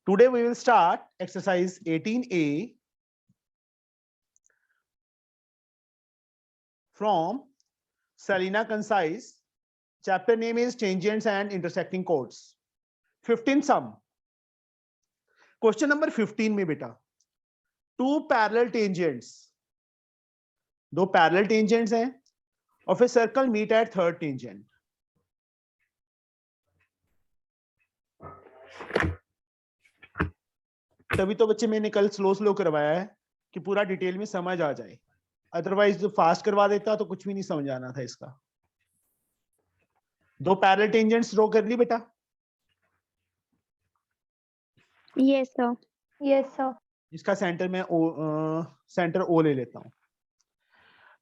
Today we will start exercise 18A from Selena Concise. Chapter name is Tangents and Intersecting Chords. 15 sum. Question number 15 में बेटा, two parallel tangents, दो parallel tangents हैं of a circle meet at third tangent. तभी तो बच्चे मैंने कल slow करवाया है कि पूरा डिटेल में समझ आ जाए, अदरवाइज जो फास्ट करवा देता तो कुछ भी नहीं समझ आना था इसका। दो पैरेलल टेंजेंट्स ड्रॉ कर ली बेटा? Yes sir. Yes sir. इसका सेंटर में सेंटर ओ ले लेता हूं।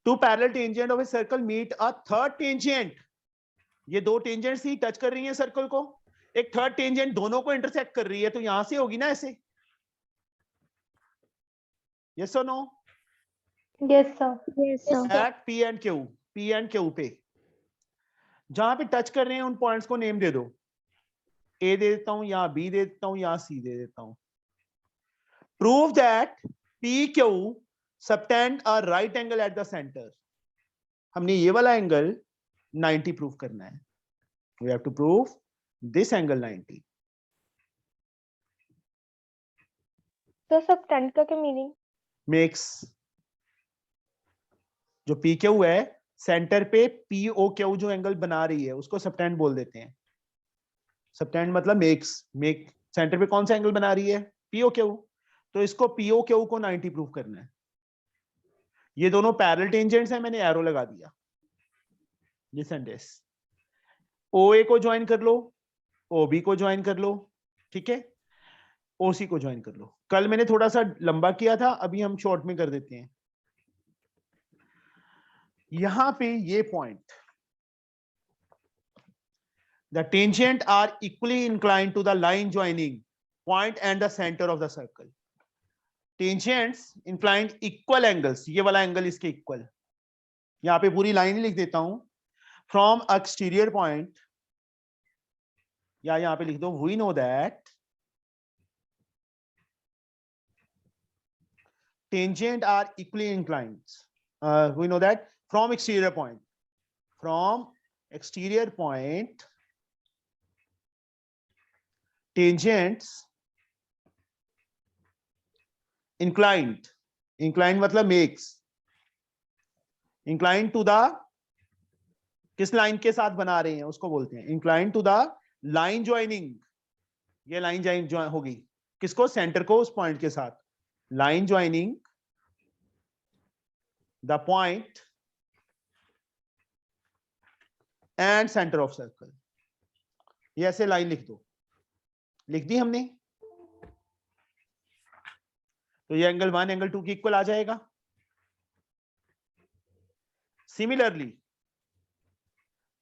Two parallel tangent of a circle meet a third tangent. ये दो टेंजेंट्स ही टच कर रही हैं सर्कल को, एक थर्ड टेंजेंट दोनों को इंटरसेक्ट कर रही है, तो यहां से होगी ना ऐसे। यस और no? Yes sir. Yes sir. At P and Q पे जहां पे टच कर रहे हैं उन पॉइंट्स को नेम दे दो। ए दे देता हूं, या बी दे देता हूं, या सी दे देता हूं। Prove that P Q subtend a right angle at the centre. हमने ये वाला एंगल 90 प्रूव करना है। We have to prove this angle 90। तो सबटेंड का क्या मीनिंग? मेक्स, जो पी क्यू है सेंटर पे पी ओ क्यू जो एंगल बना रही है उसको सबटेंड बोल देते हैं। सबटेंड मतलब मेक्स, सेंटर पे कौन सा एंगल बना रही है? P O Q. तो इसको पी ओ क्यू को 90 प्रूव करना है। ये दोनों पैरेलल टेंजेंट्स हैं, मैंने एरो लगा दिया। This and this. O A को ज्वाइन कर लो, ओ बी को ज्वाइन कर लो, ठीक है, ओ सी को ज्वाइन कर लो। कल मैंने थोड़ा सा लंबा किया था, अभी हम शॉर्ट में कर देते हैं। यहां पे ये point, the tangent are equally inclined to the line joining point and the center of the circle. Tangents inclined equal angles, ये वाला एंगल इसके इक्वल। यहां पे पूरी लाइन ही लिख देता हूं, from exterior point, या यहां पे लिख दो we know that tangent are equally inclined. We know that from exterior point, tangents inclined मतलब makes inclined to the, किस लाइन के साथ बना रहे हैं उसको बोलते हैं inclined to the line joining। ये लाइन ज्वाइन होगी किसको? सेंटर को उस पॉइंट के साथ। Line joining the point and centre of circle. ये ऐसे लाइन लिख दो। लिख दी हमने, तो ये एंगल 1 एंगल 2 की इक्वल आ जाएगा। सिमिलरली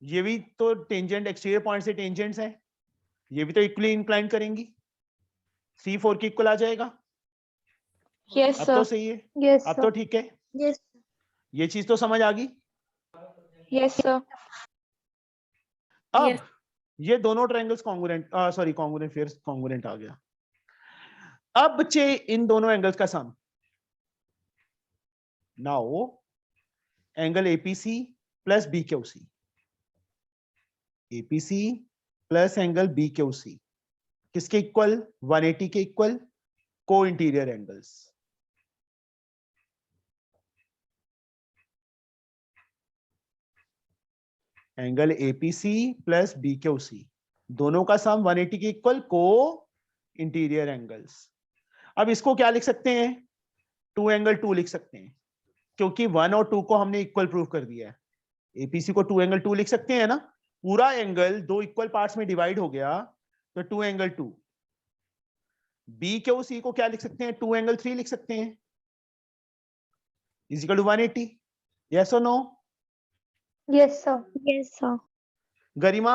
ये भी तो टेंजेंट एक्सटीरियर पॉइंट से टेंजेंट्स है, ये भी तो इक्वली इंक्लाइन करेंगी। C4 की इक्वल आ जाएगा। यस अब सर। तो सही है, यस अब सर। तो ठीक है। यस। ये चीज तो समझ आ गई। Yes sir. अब ये दोनों ट्रायंगल्स कॉन्ग्रुएंट, सॉरी कॉन्ग्रुएंट, फिर कॉन्ग्रुएंट आ गया। अब बच्चे इन दोनों एंगल्स का sum. Now angle APC plus BQC, APC plus angle BQC किसके इक्वल? 180 के equal, co-interior angles. Angle APC plus BQC दोनों का सम 180 के इक्वल, को इंटीरियर एंगल्स। अब इसको क्या लिख सकते हैं? 2 एंगल 2 लिख सकते हैं, क्योंकि 1 और 2 को हमने इक्वल प्रूव कर दिया है। एपीसी को 2 एंगल 2 लिख सकते हैं ना, पूरा एंगल दो इक्वल पार्ट्स में डिवाइड हो गया तो 2 एंगल 2। बीक्यूसी को क्या लिख सकते हैं? 2 एंगल 3 लिख सकते हैं, इज इक्वल टू 180। यस और no? Yes sir. Yes sir. Garima,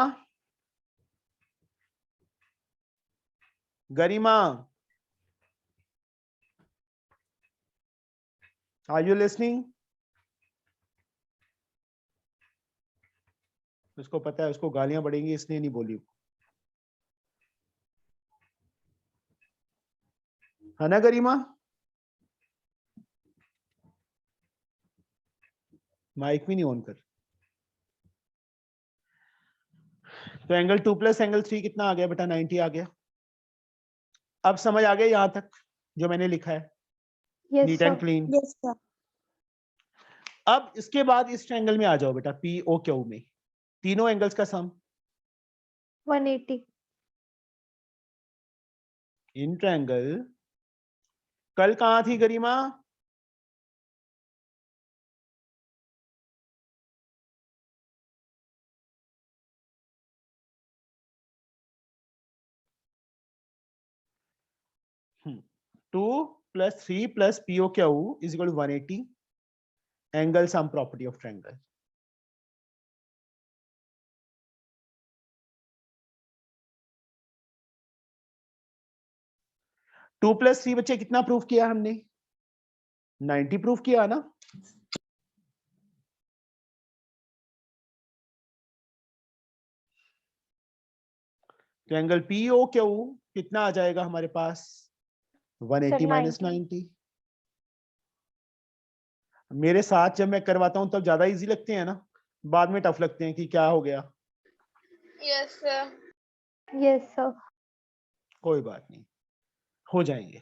are you listening? उसको पता है उसको गालियां पड़ेंगी इसलिए नहीं बोली। है ना गरिमा? माइक भी नहीं ऑन कर। तो एंगल 2 प्लस एंगल 3 कितना आ गया बेटा? 90 आ गया। अब समझ आ गया यहां तक जो मैंने लिखा है? Yes, neat sir. And clean. Yes, sir. अब इसके बाद इस ट्रायंगल में आ जाओ बेटा, पी ओ क्यू में, तीनों एंगल्स का सम 180. In triangle. कल कहां थी Garima? Two plus 3 plus P O Q is equal to 180 angle sum property of triangle. Two plus 3 बच्चे कितना प्रूफ किया हमने? 90 प्रूफ किया ना? तो एंगल पी ओ क्यू कितना आ जाएगा हमारे पास? 180 माइनस 90। मेरे साथ जब मैं करवाता हूं तब ज्यादा इजी लगते हैं ना, बाद में टफ लगते हैं कि क्या हो गया। Yes, sir. Yes, sir. कोई बात नहीं, हो जाएंगे।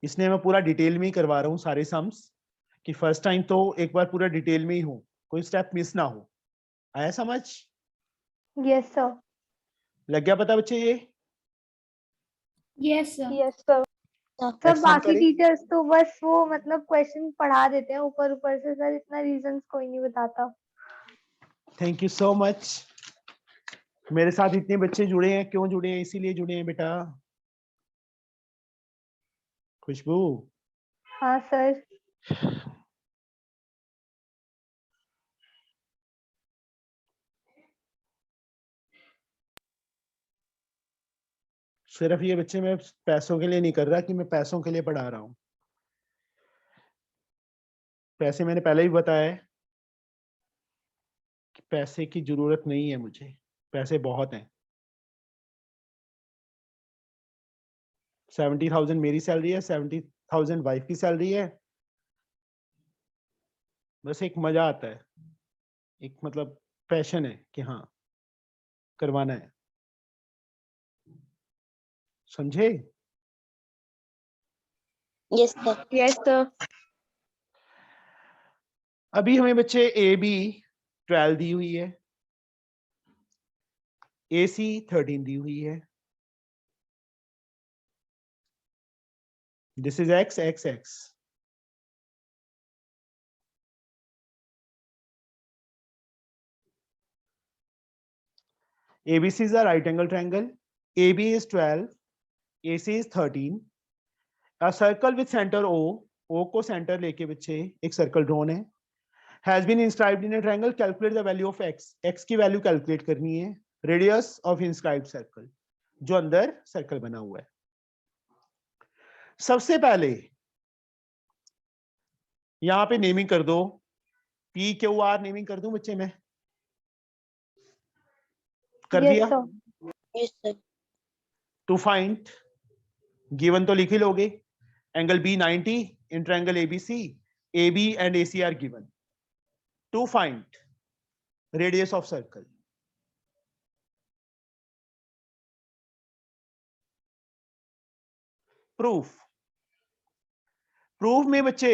इसलिए मैं पूरा डिटेल में ही करवा रहा हूँ सारे सम्स, कि फर्स्ट टाइम तो एक बार पूरा डिटेल में ही हो, कोई स्टेप मिस ना हो। आया समझ? Yes, sir. लग गया पता बच्चे ये? Yes, sir. Yes, sir. Sir extend बाकी करें? टीचर्स तो बस वो मतलब क्वेश्चन पढ़ा देते हैं ऊपर ऊपर से, सर इतना रीजंस कोई नहीं बताता। Thank you so much. मेरे साथ इतने बच्चे जुड़े हैं, क्यों जुड़े हैं? इसीलिए जुड़े हैं बेटा। खुशबू, हाँ सर। सिर्फ ये बच्चे मैं पैसों के लिए नहीं कर रहा कि मैं पैसों के लिए पढ़ा रहा हूँ। पैसे मैंने पहले ही बताया है कि पैसे की जरूरत नहीं है मुझे, पैसे बहुत हैं। 70,000 मेरी सैलरी है, 70,000 वाइफ की सैलरी है। बस एक मजा आता है, एक मतलब पैशन है कि हाँ करवाना है। समझे? Yes, sir. Yes sir. अभी हमें बच्चे ए बी 12 दी हुई है, ए सी 13 दी हुई है। This is x x x. ABC is a right angle triangle. AB is 12, AC is 13. A circle with center O, O को सेंटर लेके बच्चे एक सर्कल ड्रॉन है। Has been inscribed in a triangle. Calculate the value of x. X की value calculate करनी है। Radius of inscribed circle, जो अंदर सर्कल बना हुआ है। सबसे पहले यहां पे नेमिंग कर दो, P Q R नेमिंग कर दूं बच्चे मैं? कर यस दिया? Sir. Yes, sir. To find given तो लिख ही लोगे, angle B 90 in triangle ABC, AB and AC are given. To find radius of circle. Proof. Proof में बच्चे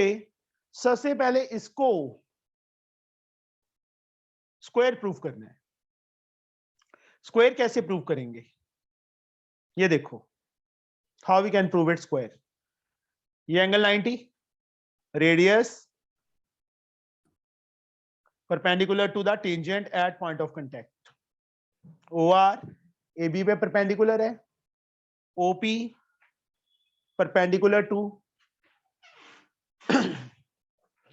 सबसे पहले इसको स्क्वायर प्रूफ करना है। स्क्वायर कैसे प्रूफ करेंगे? ये देखो, how we can prove it square. ये angle 90, radius perpendicular to the tangent at point of contact. OR AB पे परपेंडिकुलर है, OP perpendicular to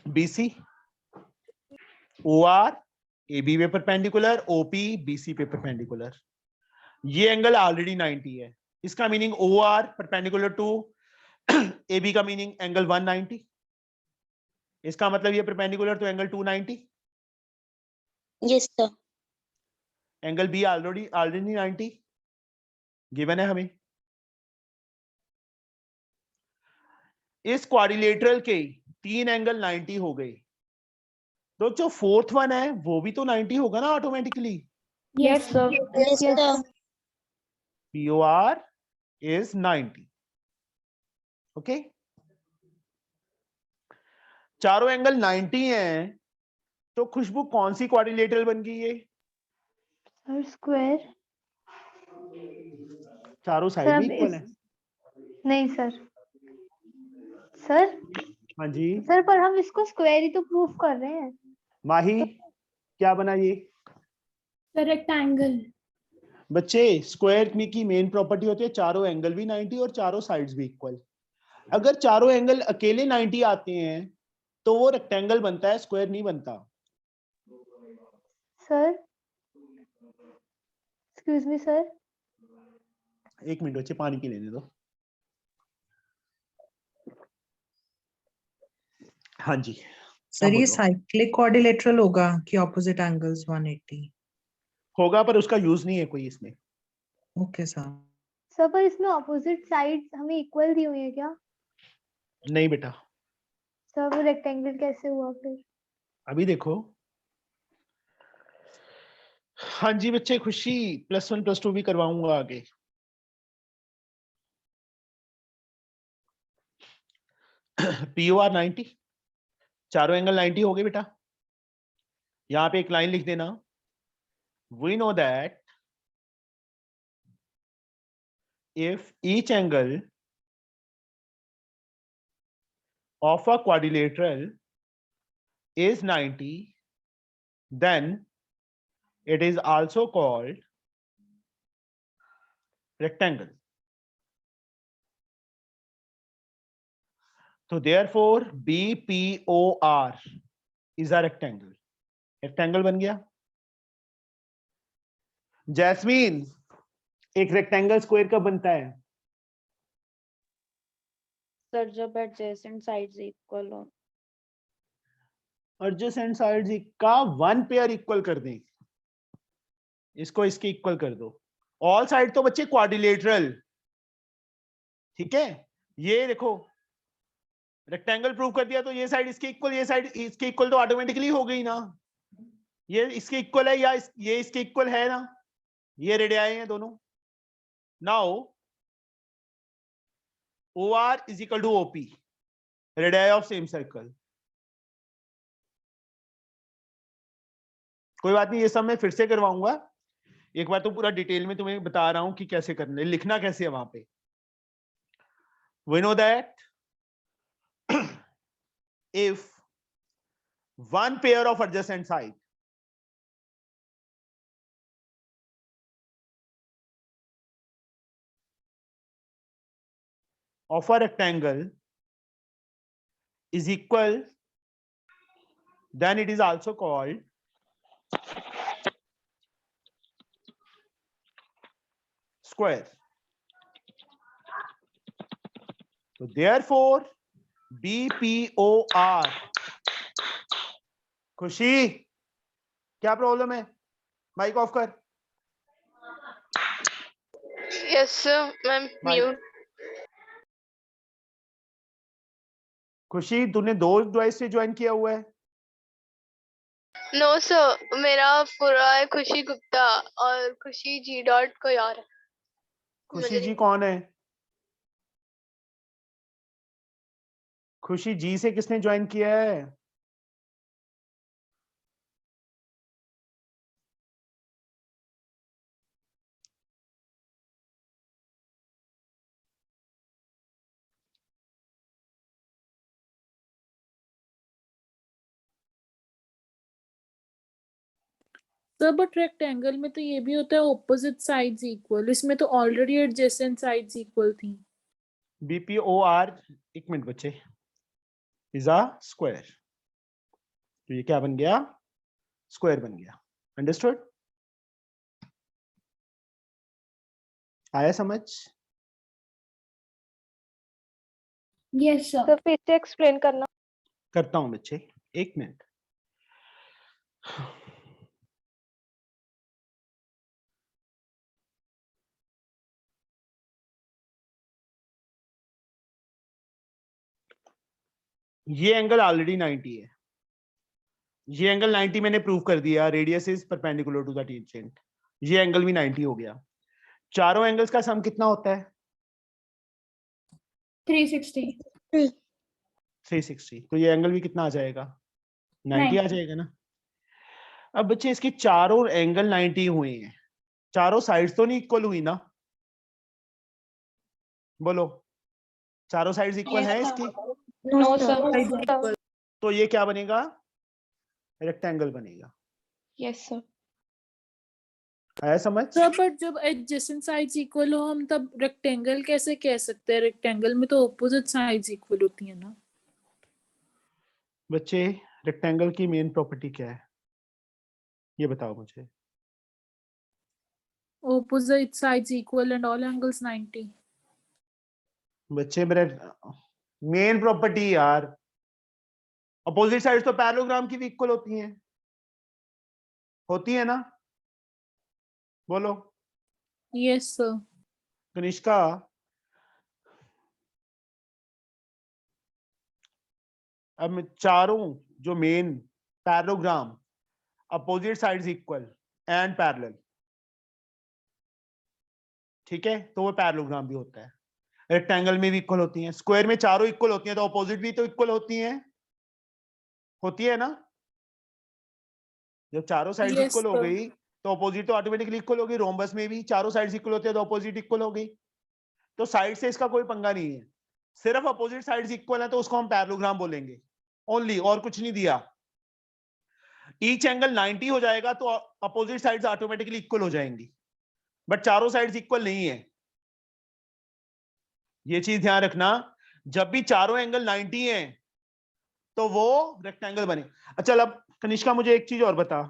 BC, OR AB पे परपेंडिकुलर, OP BC पे परपेंडिकुलर। ये एंगल ऑलरेडी 90 है, इसका meaning OR perpendicular to AB का meaning angle 190। इसका मतलब ये perpendicular to angle 290। Yes, sir. Angle B already 90 given है हमें। इस क्वाड्रिलेटरल के 3 एंगल 90 हो गए, तो जो फोर्थ वन है वो भी तो 90 होगा ना automatically. Yes sir. Yes, yes sir. Sir. POR is 90. Okay, चारों एंगल 90 हैं, तो खुशबू कौन सी क्वाड्रिलेटरल बन गई है? Sir square. चारों सर साइड भी अब इक्वल है। नहीं सर। सर हाँ जी सर पर हम इसको स्क्वायर ही तो प्रूफ कर रहे हैं। माही, क्या बना ये? रेक्टेंगल। बच्चे स्क्वायर की मेन प्रॉपर्टी होती है चारों एंगल भी 90 और चारों साइड्स भी इक्वल। अगर चारों एंगल अकेले 90 आते हैं तो वो रेक्टेंगल बनता है, स्क्वायर नहीं बनता। Sir excuse me sir. एक मिनट बच्चे, पानी पी लेने दो। हाँ जी सर ये साइक्लिक क्वाड्रिलेटरल होगा कि ऑपोजिट एंगल्स 180? होगा, पर उसका यूज नहीं है कोई इसमें। Okay sir. सर पर इसमें ऑपोजिट साइड्स हमें इक्वल दी हुई है क्या? नहीं बेटा, सर वो रेक्टेंगल कैसे हुआ फिर? अभी देखो। हाँ जी बच्चे, खुशी +1 +2 भी करवाऊंगा आगे। POR 90, चारों एंगल 90 हो गए बेटा। यहां पे एक लाइन लिख देना, we know that if each angle of a quadrilateral is 90, then it is also called rectangle. So therefore BPOR is a rectangle. Rectangle बन गया। जैस्मीन, एक रेक्टेंगल स्क्वायर कब बनता है? सर जब एडजेसेंट साइड्स इक्वल हो। एडजेसेंट साइड्स का 1 pair equal कर दें, इसको इसके इक्वल कर दो। ऑल साइड तो बच्चे क्वाड्रिलेटरल, ठीक है। ये देखो रेक्टेंगल प्रूव कर दिया, तो ये साइड इसके इक्वल, ये साइड इसके इक्वल तो ऑटोमेटिकली हो गई ना। ये इसके इक्वल है या ये इसके इक्वल है ना, ये रेडियाई हैं दोनों। Now OR is equal to OP, radii of same circle. कोई बात नहीं, ये सब मैं फिर से करवाऊंगा। एक बार तो पूरा डिटेल में तुम्हें बता रहा हूं कि कैसे करना है, लिखना कैसे है वहां पे। We know that if one pair of adjacent side of a rectangle is equal, then it is also called square. So therefore BPOR। खुशी, क्या प्रॉब्लम है? माइक ऑफ कर। Yes sir, ma'am mute. खुशी, तूने 2 डिवाइस से join किया हुआ है? नो सर, मेरा पूरा है खुशी गुप्ता और खुशी जी डॉट कोई और है। खुशी जी कौन है? खुशी जी से किसने ज्वाइन किया है? सर बट रेक्टेंगल में तो ये भी होता है ऑपोजिट साइड्स इक्वल, इसमें तो ऑलरेडी एडजेसेंट साइड्स इक्वल थी। BPOR, एक मिनट बच्चे, इज अ स्क्वायर। तो ये क्या बन गया? स्क्वायर बन गया। अंडरस्टूड? आया समझ? Yes sir. तो फिर से एक्सप्लेन करना। करता हूं बच्चे, एक मिनट। ये एंगल ऑलरेडी 90 है, ये एंगल 90 मैंने प्रूव कर दिया, radius is perpendicular to the tangent, ये एंगल भी 90 हो गया। चारों एंगल्स का सम कितना होता है? 360 360। तो ये एंगल भी कितना आ जाएगा? 90 आ जाएगा ना। अब बच्चे इसके चारों एंगल 90 हुए हैं, चारों साइड्स तो नहीं इक्वल हुई ना, बोलो चारों साइड्स इक्वल है इसकी? No sir. तो ये क्या बनेगा? रेक्टेंगल बनेगा। Yes sir. आया समझ? सर बट जब एडजेसेंट साइड्स इक्वल हो हम तब रेक्टेंगल कैसे कह सकते हैं? रेक्टेंगल में तो ऑपोजिट साइड्स इक्वल होती है ना। बच्चे रेक्टेंगल की मेन प्रॉपर्टी क्या है ये बताओ मुझे। Opposite sides equal and all angles 90। बच्चे मेरे मेन प्रॉपर्टी यार, अपोजिट साइड्स तो पैरेललोग्राम की भी इक्वल होती है ना, बोलो। Yes sir. कनिष्का, अब चारों जो main parallelogram opposite sides equal and parallel, ठीक है, तो वो पैरेललोग्राम भी होता है। रेक्टेंगल में भी इक्वल होती हैं, स्क्वायर में चारों इक्वल होती हैं तो अपोजिट भी तो इक्वल होती है ना। जब चारों साइड्स Yes, इक्वल हो sir. गई तो अपोजिट तो ऑटोमेटिकली इक्वल होगी। रोम्बस में भी चारों साइड्स इक्वल होती है तो अपोजिट इक्वल हो गई। तो साइड से इसका कोई पंगा नहीं है, सिर्फ अपोजिट साइड्स इक्वल है तो उसको हम पैरेललोग्राम बोलेंगे ओनली, और कुछ नहीं दिया। ईच एंगल 90 हो जाएगा तो अपोजिट साइड्स ऑटोमेटिकली इक्वल हो जाएंगी, बट चारों साइड्स इक्वल नहीं है, ये चीज ध्यान रखना। जब भी चारों एंगल 90 हैं तो वो रेक्टेंगल बने। अच्छा अब कनिष्का मुझे एक चीज और बता,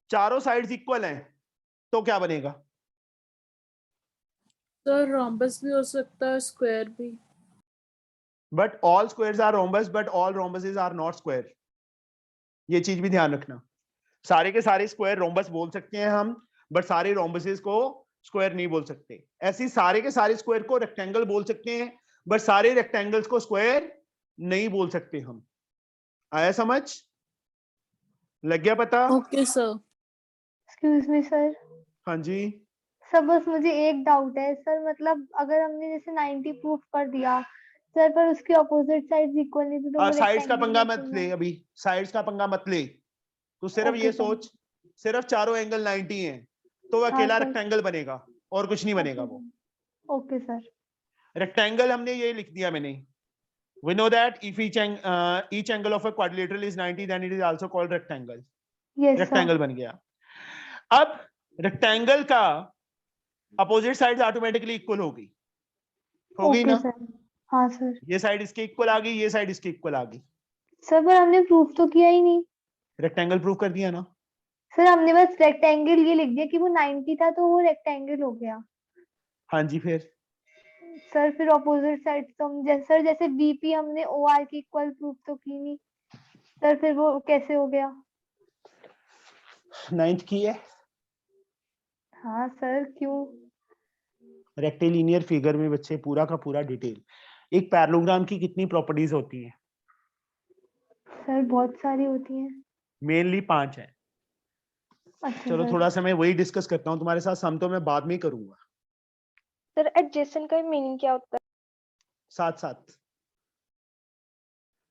चारों साइड्स इक्वल हैं तो क्या बनेगा? सर रोम्बस भी हो सकता है, स्क्वायर भी। But all squares are rhombus, but all rhombuses are not square, ये चीज भी ध्यान रखना। सारे के सारे स्क्वायर रोम्बस बोल सकते हैं हम, बट सारे रोम्बसेस को स्क्वायर नहीं बोल सकते। ऐसे सारे के सारे स्क्वायर को रेक्टेंगल बोल सकते हैं, बट सारे रेक्टेंगल्स को स्क्वायर नहीं बोल सकते हम। आया समझ? लग गया पता? Okay sir. Excuse me sir. हाँ जी। सर बस मुझे एक डाउट है सर, मतलब अगर हमने जैसे 90 प्रूफ कर दिया सर, पर उसकी ऑपोजिट साइड्स इक्वल नहीं थी तो वो साइड्स का rectangle पंगा कैसे मत हुआ? ले, अभी साइड्स का पंगा मत ले, तो सिर्फ Okay, ये sir. सोच, सिर्फ चारों एंगल 90 हैं तो वो हाँ, अकेला sir. रेक्टेंगल बनेगा और कुछ नहीं बनेगा। वो ओके सर। रेक्टेंगल हमने ये लिख दिया मैंने। We know that if each angle of a quadrilateral is 90, then it is also called rectangle. Yes rectangle बन गया। अब रेक्टेंगल का अपोजिट साइड्स ऑटोमेटिकली इक्वल होगी ना? सर। हाँ सर। ये साइड इसके इक्वल आ गई, ये साइड इसके इक्वल आ गई। सर पर हमने प्रूफ तो किया ही नहीं। रेक्टेंगल प्रूव कर दिया ना। सर हमने बस रेक्टेंगल ये लिख दिया कि वो 90 था तो वो रेक्टेंगल हो गया। हाँ जी, फिर सर फिर ऑपोजिट साइड तो हम जैसे बीपी हमने ओआर की इक्वल प्रूफ तो की नहीं सर, फिर वो कैसे हो गया? 9th की है। हाँ सर क्यों? रेक्टिलिनियर फिगर में बच्चे पूरा का पूरा डिटेल। एक पैरेललोग्राम की कितनी प्रॉपर्टीज होती हैं? सर बहुत सारी होती हैं। मेनली 5 है। अच्छा चलो सर। थोड़ा सा मैं वही डिस्कस करता हूँ तुम्हारे साथ, सम तो मैं बाद में ही करूंगा। सर एडजेसेंट का मीनिंग क्या होता है? साथ साथ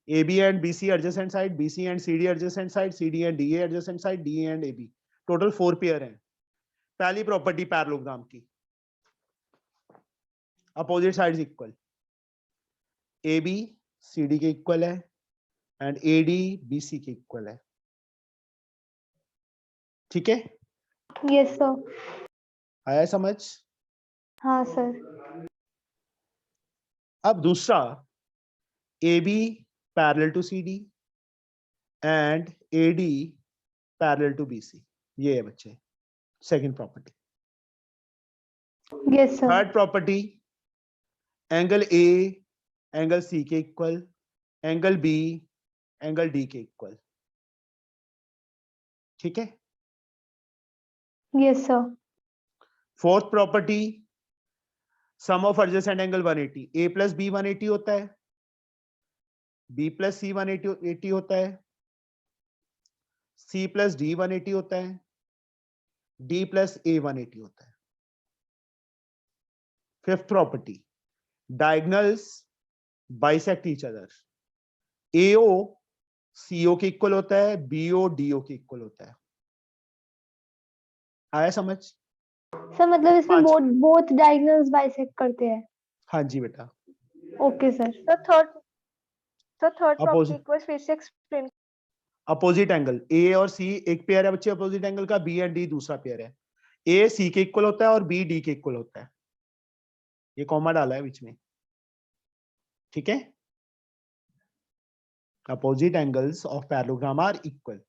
AB and BC adjacent side, BC and CD adjacent side, CD and DA adjacent side, DA and AB, total 4 pair हैं। पहली प्रॉपर्टी पैरेललोग्राम की, opposite sides equal, AB CD के इक्वल है एंड AD BC के equal है, ठीक है? Yes sir. आया समझ? हाँ सर। अब दूसरा, AB parallel to CD and AD parallel to BC, ये है बच्चे second property. Yes sir. Third property, angle A angle C के equal, angle B angle D के इक्वल, ठीक है? Yes sir. Fourth property, sum of adjacent angle 180, A plus B 180 होता है, B plus C 180 होता है, C प्लस D 180 होता है, D प्लस A 180 होता है। Fifth property, diagonals bisect each other. AO CO के इक्वल होता है, BO DO के इक्वल होता है। आया समझ? सर मतलब इसमें पांच। बोथ डायगोनल्स बाइसेक्ट करते हैं। हाँ जी बेटा। Okay sir. तो थर्ड प्रॉपर्टी Opposite- एक बार फिर से एक्सप्लेन। अपोजिट एंगल A और C एक पेयर है बच्चे अपोजिट एंगल का, B एंड D दूसरा पेयर है। A C के इक्वल होता है और B D के इक्वल होता है। ये कॉमा डाला है बीच में, ठीक है। Opposite angles of parallelogram are equal.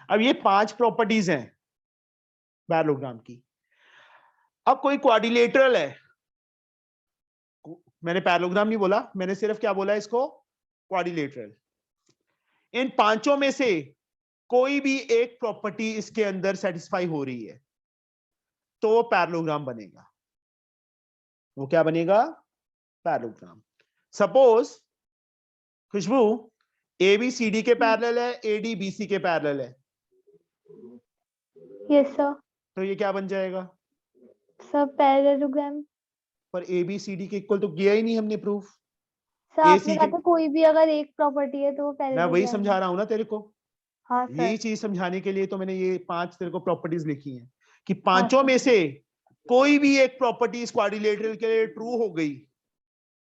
अब ये 5 प्रॉपर्टीज हैं पैरेललोग्राम की। अब कोई क्वाड्रिलेटरल है, मैंने पैरेललोग्राम नहीं बोला, मैंने सिर्फ क्या बोला इसको, क्वाड्रिलेटरल। इन पांचों में से कोई भी एक प्रॉपर्टी इसके अंदर सेटिस्फाई हो रही है तो वो पैरेललोग्राम बनेगा। वो क्या बनेगा? पैरेललोग्राम। सपोज खुशबू ABCD के पैरेलल है, AD BC के पैरेलल है, यस सर। तो ये क्या बन जाएगा? Sir parallelogram. पर ABCD के इक्वल तो किया ही नहीं हमने प्रूफ। सर AC आपने कहा के- था कोई भी अगर एक प्रॉपर्टी है तो वो मैं पैरेललोग्राम वही समझा रहा हूं ना तेरे को। हाँ सर। यही चीज समझाने के लिए तो मैंने ये 5 तेरे को प्रॉपर्टीज लिखी हैं कि पांचों में से कोई भी एक प्रॉपर्टी इस क्वाड्रिलेटरल के लिए ट्रू हो गई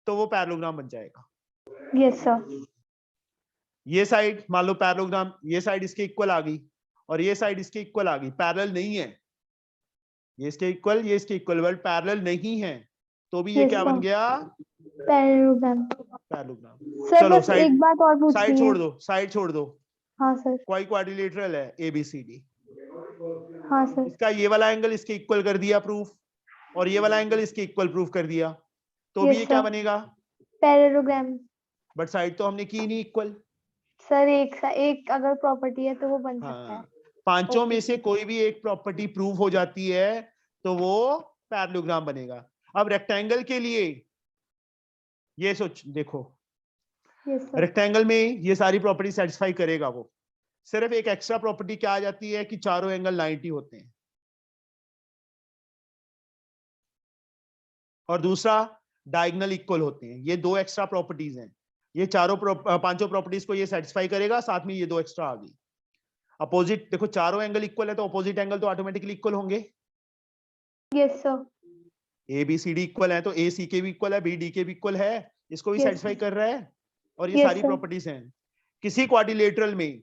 तो वो पैरेललोग्राम बन जाएगा। Yes sir. ये साइड मान लो पैरेललोग्राम, ये साइड इसके इक्वल आ गई और ये साइड इसके इक्वल आ गई, पैरेलल नहीं है। ये इसके इक्वल, ये इसके इक्वल, वर्ड पैरेलल नहीं है तो भी ये Yes, क्या sir. बन गया? पैरेललोग्राम। पैरेललोग्राम। सर चलो बस साइड एक बात और पूछनी साइड है। छोड़ दो, साइड छोड़ दो। हाँ सर। कोई क्वाड्रिलेटरल है ABCD, हाँ सर। इसका ये वाला एंगल इसके इक्वल कर दिया प्रूफ, और ये वाला एंगल इसके इक्वल प्रूफ कर दिया, तो भी Yes, ये क्या sir. बनेगा? पैरेललोग्राम। बट साइड तो हमने की नहीं इक्वल। सर एक अगर प्रॉपर्टी है तो वो बन सकता है। हाँ, पांचों Okay. में से कोई भी एक प्रॉपर्टी प्रूव हो जाती है तो वो पैरेललोग्राम बनेगा। अब रेक्टेंगल के लिए ये सोच देखो, यस सर। रेक्टेंगल में ये सारी प्रॉपर्टी सेटिस्फाई करेगा वो। सिर्फ एक एक्स्ट्रा प्रॉपर्टी क्या आ जाती है कि चारों एंगल 90 होते हैं, और दूसरा डायगोनल इक्वल होते हैं। ये 2 एक्स्ट्रा प्रॉपर्टीज हैं। ये पांचों प्रॉपर्टीज को ये सेटिस्फाई करेगा, साथ में ये 2 एक्स्ट्रा आ गई। अपोजिट देखो, चारों एंगल इक्वल है तो अपोजिट एंगल तो ऑटोमेटिकली इक्वल होंगे। Yes sir. ABCD इक्वल है तो AC के भी इक्वल है, BD के भी इक्वल है, इसको भी Yes, सेटिस्फाई कर रहा है। और ये Yes, सारी sir. प्रॉपर्टीज हैं। किसी क्वाड्रिलेटरल में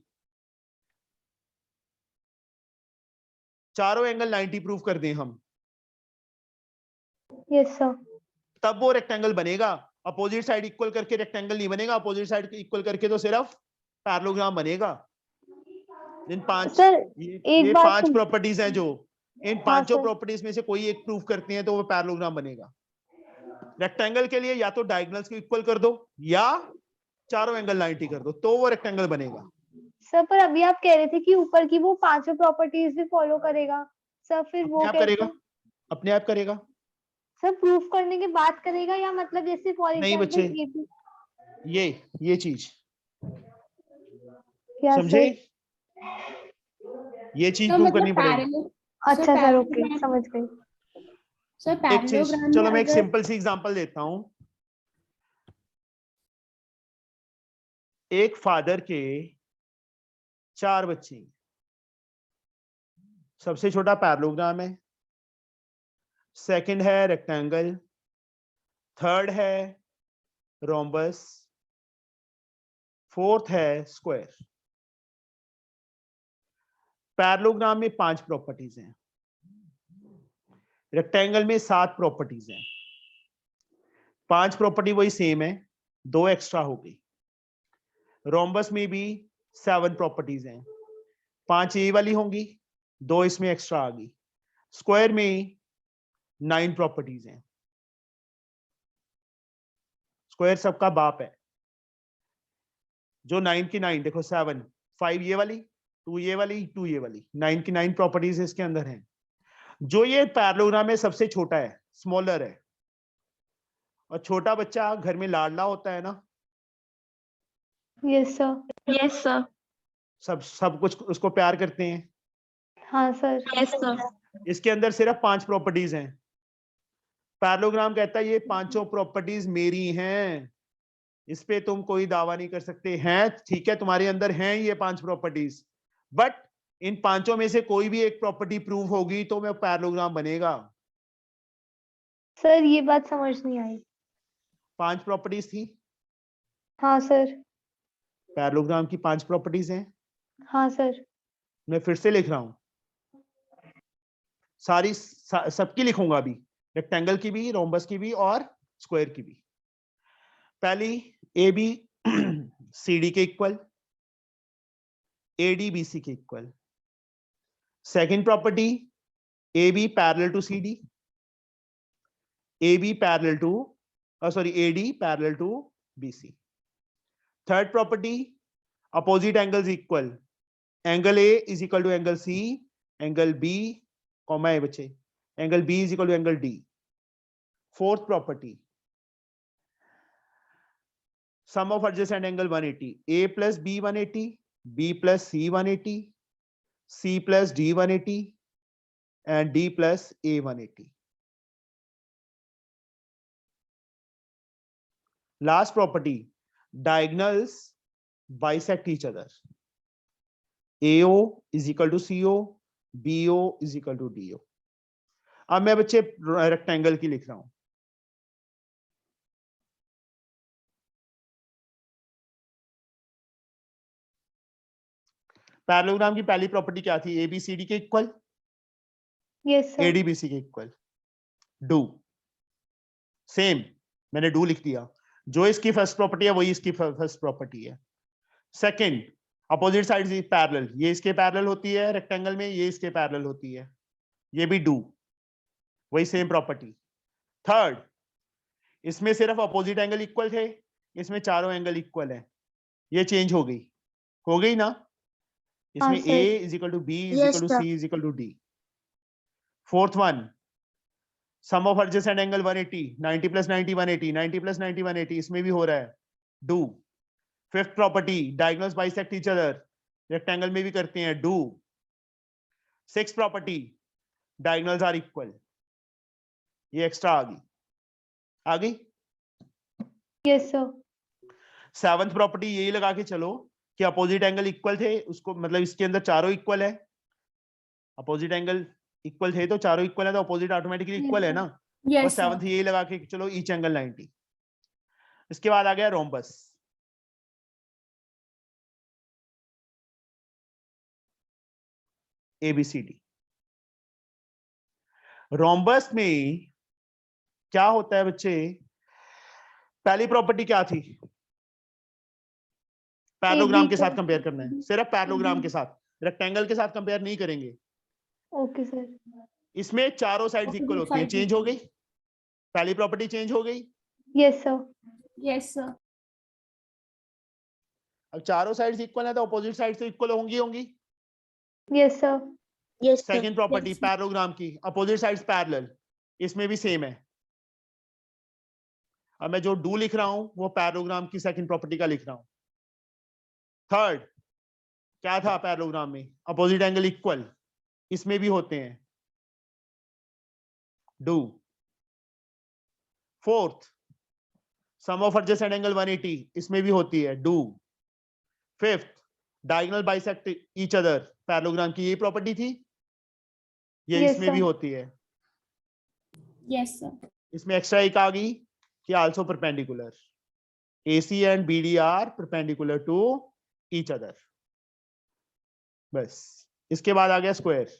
चारों एंगल 90 प्रूव कर दें हम, यस सर। तब वो रेक्टेंगल बनेगा। अपोजिट साइड इक्वल करके रेक्टेंगल नहीं बनेगा, अपोजिट साइड इक्वल करके तो सिर्फ पैरेललोग्राम बनेगा। इन 5 सर ये एक बात 5 तो- प्रॉपर्टीज हैं जो, इन पांचों सर। प्रॉपर्टीज में से कोई एक प्रूफ करते हैं तो वो पैरेललोग्राम बनेगा। रेक्टेंगल के लिए या तो डायगोनल्स को इक्वल कर दो या चारों एंगल 90 कर दो तो वो रेक्टेंगल बनेगा। सर पर अभी आप कह रहे थे कि ऊपर की वो पांचों प्रॉपर्टीज भी फॉलो करेगा। सर फिर वो अपने आप कैसे? करेगा, अपने आप करेगा। सर प्रूफ करने के बाद करेगा या मतलब जैसे फॉर नहीं एग्जांपल बच्चे, ये चीज क्या समझे? सर? ये चीज तो प्रूव मतलब करनी पड़ेगी। पैरेलल अच्छा सर, ओके पैरेललोग्राम समझ गई। सर एक चीज, पैरेललोग्राम चलो में मैं एक अगर सिंपल सी एग्जांपल देता हूं। एक फादर के 4 बच्चे हैं। सबसे छोटा पैरेललोग्राम है, सेकंड है रेक्टेंगल, थर्ड है रोम्बस, फोर्थ है स्क्वायर। पैरेललोग्राम में 5 प्रॉपर्टीज हैं, रेक्टेंगल में 7 प्रॉपर्टीज हैं। 5 प्रॉपर्टी वही सेम है, 2 एक्स्ट्रा हो गई। रोम्बस में भी 7 प्रॉपर्टीज हैं, 5 ये वाली होंगी, 2 इसमें एक्स्ट्रा आ गई। स्क्वायर में 9 प्रॉपर्टीज हैं। स्क्वायर सबका बाप है। जो 9 की 9 देखो, 7 5 ये वाली, 2 ये वाली, 2 ये वाली, 9 की 9 प्रॉपर्टीज इसके अंदर हैं। जो ये पैरेललोग्राम में सबसे छोटा है, स्मॉलर है, और छोटा बच्चा घर में लाडला होता है ना, यस सर। Yes sir. सब कुछ उसको प्यार करते हैं। हाँ सर। Yes sir. इसके अंदर सिर्फ 5 प्रॉपर्टीज हैं। पैरेललोग्राम कहता है ये 5 प्रॉपर्टीज मेरी हैं, इस पे तुम कोई दावा नहीं कर सकते। हैं ठीक है, तुम्हारे अंदर हैं ये 5 प्रॉपर्टीज, बट इन 5 में से कोई भी एक प्रॉपर्टी प्रूव होगी तो मैं पैरेललोग्राम बनेगा। सर ये बात समझ नहीं आई। 5 प्रॉपर्टीज थी, हाँ सर। पैरेललोग्राम की 5 प्रॉपर्टीज हैं। हाँ सर। मैं फिर से लिख रहा हूं, सबकी लिखूंगा अभी, रेक्टेंगल की भी, रोम्बस की भी और स्क्वायर की भी। पहली ए बी सी डी के इक्वल, ए डी बी सी के इक्वल। Second property A B parallel to C D, A B parallel to A D parallel to B C. Third property opposite angles equal, angle A is equal to angle C, angle B comma है बच्चे, angle B is equal to angle D. Fourth property sum of adjacent angle 180, a plus b 180, b plus c 180, c plus d 180 and d plus a 180. Last property, diagonals bisect each other, AO is equal to CO, BO is equal to DO. अब मैं बच्चे rectangle की लिख रहा हूं। Parallelogram की पहली property क्या थी? एबीसीडी के इक्वल, यस सर। एडीबीसी के इक्वल। डू सेम, मैंने डू लिख दिया। जो इसकी फर्स्ट प्रॉपर्टी है वही इसकी फर्स्ट प्रॉपर्टी है। Second, opposite sides is parallel, ये इसके पैरेलल होती है रेक्टेंगल में, ये इसके पैरेलल होती है, ये भी डू, वही सेम प्रॉपर्टी। थर्ड, इसमें सिर्फ अपोजिट एंगल इक्वल थे, इसमें चारों एंगल इक्वल है, ये चेंज हो गई ना। इसमें हाँ, A is equal to B is Yes, equal to sir. C is equal to D. Fourth one, sum of adjacent angle 180, 90 plus 90 180, 90 plus 90 180, इसमें भी हो रहा है, do. Fifth property, diagonals bisect each other, rectangle में भी करते हैं, do. Sixth property, diagonals are equal, ये extra आ गई। Yes sir. सेवंथ प्रॉपर्टी यही लगा के चलो कि अपोजिट एंगल इक्वल थे, उसको मतलब इसके अंदर चारों इक्वल है, अपोजिट एंगल इक्वल थे तो चारों इक्वल है, तो अपोजिट ऑटोमेटिकली इक्वल है ना। और सेवंथ यही लगा के चलो ईच एंगल 90। इसके बाद आ गया रोम्बस। एबीसीडी। रोम्बस में क्या होता है बच्चे? पहली प्रॉपर्टी क्या थी? पैरेललोग्राम के साथ कंपेयर करना है, सिर्फ पैरेललोग्राम के साथ, रेक्टेंगल के साथ कंपेयर नहीं करेंगे। Okay sir. इसमें चारों साइड्स इक्वल होती हैं, चेंज हो गई, पहली प्रॉपर्टी चेंज हो गई। Yes sir. Yes sir. अब चारों साइड्स इक्वल है तो अपोजिट साइड तो इक्वल होंगी। Yes sir. Yes sir. Second property parallelogram की, अपोजिट साइड्स पैरेलल, इसमें भी सेम है। अब मैं जो डू लिख रहा हूं वो पैरेललोग्राम की सेकंड प्रॉपर्टी का लिख रहा हूं। थर्ड क्या था पैरेललोग्राम में? अपोजिट एंगल इक्वल, इसमें भी होते हैं, do. Fourth, sum of adjacent angle 180, इसमें भी होती है, do. Fifth, diagonal bisect each other, parallelogram की ये प्रॉपर्टी थी, ये Yes, इसमें भी sir. होती है। Yes sir. इसमें एक्स्ट्रा एक आ गई कि also perpendicular, AC and BD are perpendicular to each other। बस, इसके बाद आ गया स्क्वायर।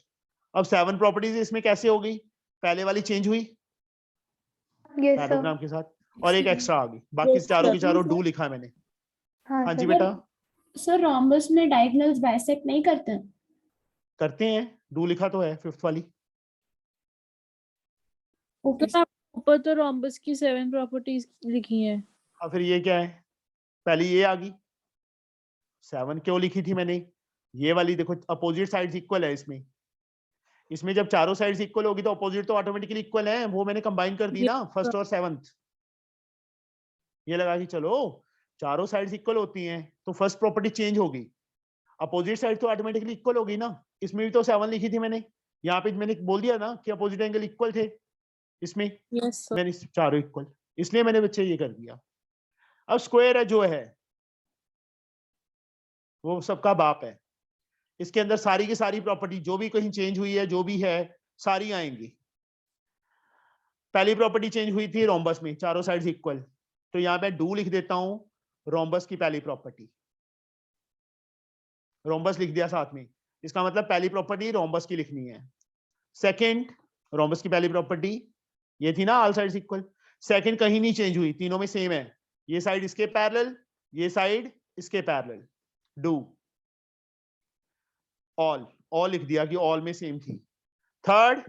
अब 7 प्रॉपर्टीज इसमें कैसे हो गई? पहले वाली चेंज हुई यस सर। पैरेललोग्राम के साथ, और एक एक्स्ट्रा आ गई, बाकी Yes, चारों sir. की चारों डू लिखा मैंने। हाँ हाँ जी सर। बेटा, सर रोम्बस में डायगोनल्स बाइसेक्ट नहीं करते? करते हैं, डू लिखा तो है फिफ्थ वाली। ओके। तो आप ऊपर तो रोम्बस की 7 प्रॉपर्टीज लिखी हैं। हाँ, फिर ये क्या है? पहली ये आ गई, 7 क्यों लिखी थी मैंने? ये वाली देखो, अपोजिट साइड्स इक्वल है इसमें जब चारों साइड्स इक्वल होगी तो अपोजिट तो ऑटोमेटिकली इक्वल है, वो मैंने कंबाइन कर दी ना, फर्स्ट और सेवंथ। ये लगा कि चलो चारों साइड्स इक्वल होती हैं तो फर्स्ट प्रॉपर्टी चेंज होगी, अपोजिट साइड तो ऑटोमेटिकली इक्वल होगी ना। इसमें भी तो 7 लिखी थी मैंने, यहाँ पे मैंने बोल दिया ना कि अपोजिट एंगल इक्वल थे, इसमें यस सर। मैंने चारों इक्वल, इसलिए मैंने बच्चे ये कर दिया। अब स्क्वायर है जो है वो सबका बाप है, इसके अंदर सारी की सारी प्रॉपर्टी जो भी कहीं चेंज हुई है, जो भी है, सारी आएंगी। पहली प्रॉपर्टी चेंज हुई थी रोम्बस में, चारों साइड्स इक्वल, तो यहां पे डू लिख देता हूं, रोम्बस की पहली प्रॉपर्टी, रोम्बस लिख दिया साथ में, इसका मतलब पहली प्रॉपर्टी रोम्बस की लिखनी है। सेकंड, रोम्बस की पहली प्रॉपर्टी ये थी ना, ऑल साइड्स इक्वल। सेकंड कहीं नहीं चेंज हुई, तीनों में सेम है, ये साइड इसके पैरेलल, ये साइड इसके पैरेलल, डू ऑल, ऑल लिख दिया कि ऑल में सेम थी। थर्ड,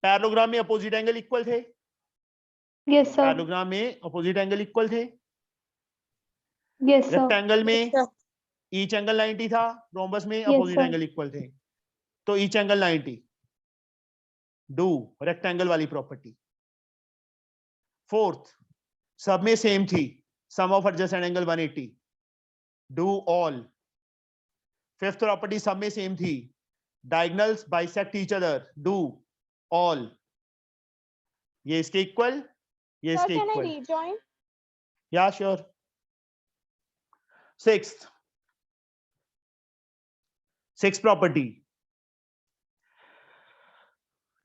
पैरेललोग्राम में अपोजिट एंगल इक्वल थे, यस सर, पैरेललोग्राम में अपोजिट एंगल इक्वल थे। यस सर, रेक्टेंगल में Yes, sir. ईच एंगल 90 था, रोम्बस में Yes, opposite sir. Angle equal थे, तो ईच एंगल 90, डू रेक्टेंगल वाली प्रॉपर्टी। फोर्थ, सब में सेम थी, sum of adjacent angle 180, do all. Fifth property सब में सेम थी, diagonals bisect each other, do all. ये इसके इक्वल, ये Sir, इसके can I इक्वल, rejoin? या sure. Six property,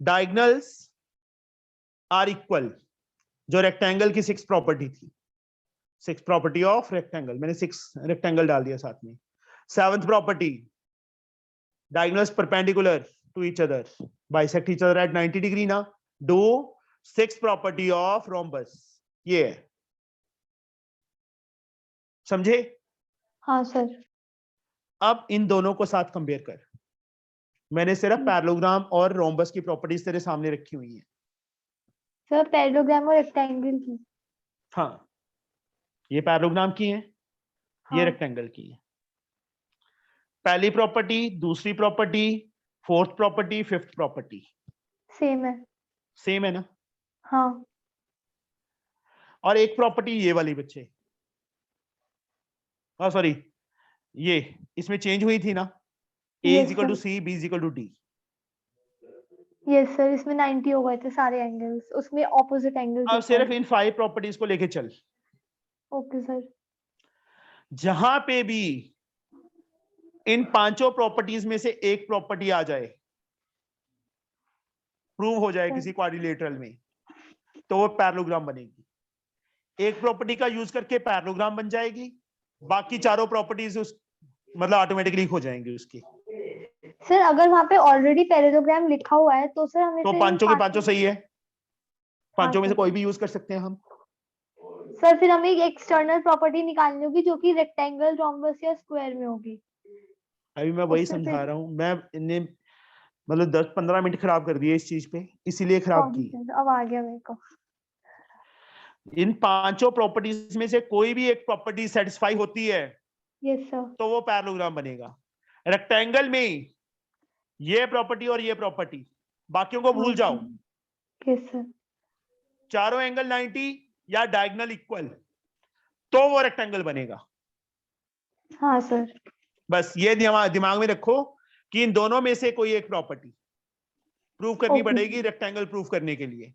diagonals are equal, जो रेक्टेंगल की सिक्स प्रॉपर्टी थी, सिक्स प्रॉपर्टी ऑफ रेक्टेंगल, मैंने सिक्स रेक्टेंगल डाल दिया साथ में। Seventh property, diagonals perpendicular to each other, bisect each other at 90 degree ना, do six property of rhombus, ये है, समझे? हाँ सर, अब इन दोनों को साथ कंपेयर कर, मैंने सिर्फ पैरेललोग्राम और रोम्बस की प्रॉपर्टीज तेरे सामने रखी हुई हैं। सर पैरेललोग्राम और रेक्टेंगल की। हाँ, ये पैरेललोग्राम की है, ये हाँ, रेक्टेंगल की है। पहली प्रॉपर्टी, दूसरी property, fourth property, fifth property same है। सेम है ना। हाँ, और एक प्रॉपर्टी ये वाली बच्चे, सॉरी, ये इसमें चेंज हुई थी ना, A Yes, is equal to sir. C, B is equal to D. Yes sir, इसमें 90 हो गए थे सारे एंगल्स, उसमें ऑपोजिट एंगल्स। अब सिर्फ इन 5 प्रॉपर्टीज को लेके चल, ओके सर। जहां पे भी इन पांचों प्रॉपर्टीज में से एक प्रॉपर्टी आ जाए, प्रूव हो जाए किसी क्वाड्रिलेटरल में, तो वो पैरेललोग्राम बनेगी। एक प्रॉपर्टी का यूज करके पैरेललोग्राम बन जाएगी, बाकी चारों प्रॉपर्टीज उस मतलब ऑटोमेटिकली हो जाएंगी उसकी। सर अगर वहां पे ऑलरेडी पैरेललोग्राम लिखा हुआ है तो सर हमें तो फिर इन पांचों के पांचों सही है, पांचों में से सर। कोई भी यूज कर सकते हैं हम। सर फिर हमें एक एक्सटर्नल प्रॉपर्टी निकालनी होगी जो कि रेक्टेंगल, रोम्बस या स्क्वायर में होगी। अभी मैं वही उससे समझा फिर- रहा हूं, मैं इन्हें मतलब 10-15 मिनट खराब कर दिए इस चीज पे, इसीलिए खराब Sorry, की। sir, अब आ गया मेरे को। इन पांचों प्रॉपर्टीज में से कोई भी एक प्रॉपर्टी सेटिस्फाई होती है यस सर। तो वो पैरेललोग्राम बनेगा। रेक्टेंगल में ये प्रॉपर्टी और ये प्रॉपर्टी, बाकियों को भूल जाओ। Yes sir. चारों एंगल 90 या डायगोनल इक्वल, तो वो रेक्टेंगल बनेगा। हाँ सर। बस ये दिमाग में रखो कि इन दोनों में से कोई एक प्रॉपर्टी प्रूव करनी Okay. पड़ेगी रेक्टेंगल प्रूव करने के लिए।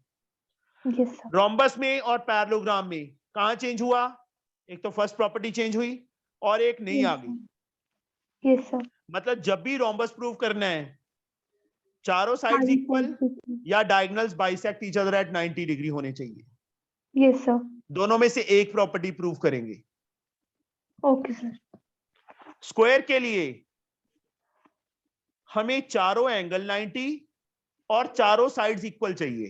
Yes sir. रोम्बस में और पैरेललोग्राम में कहां चेंज हुआ? एक तो फर्स्ट प्रॉपर्टी चेंज हुई और एक नहीं आ गई। Yes sir. मतलब जब भी रोम्बस प्रूव करना है, चारों साइड्स इक्वल या diagonals bisect each other at 90 degree होने चाहिए। Yes sir. दोनों में से एक प्रॉपर्टी प्रूव करेंगे। Okay sir. स्क्वायर के लिए हमें चारों एंगल 90 और चारों साइड्स इक्वल चाहिए।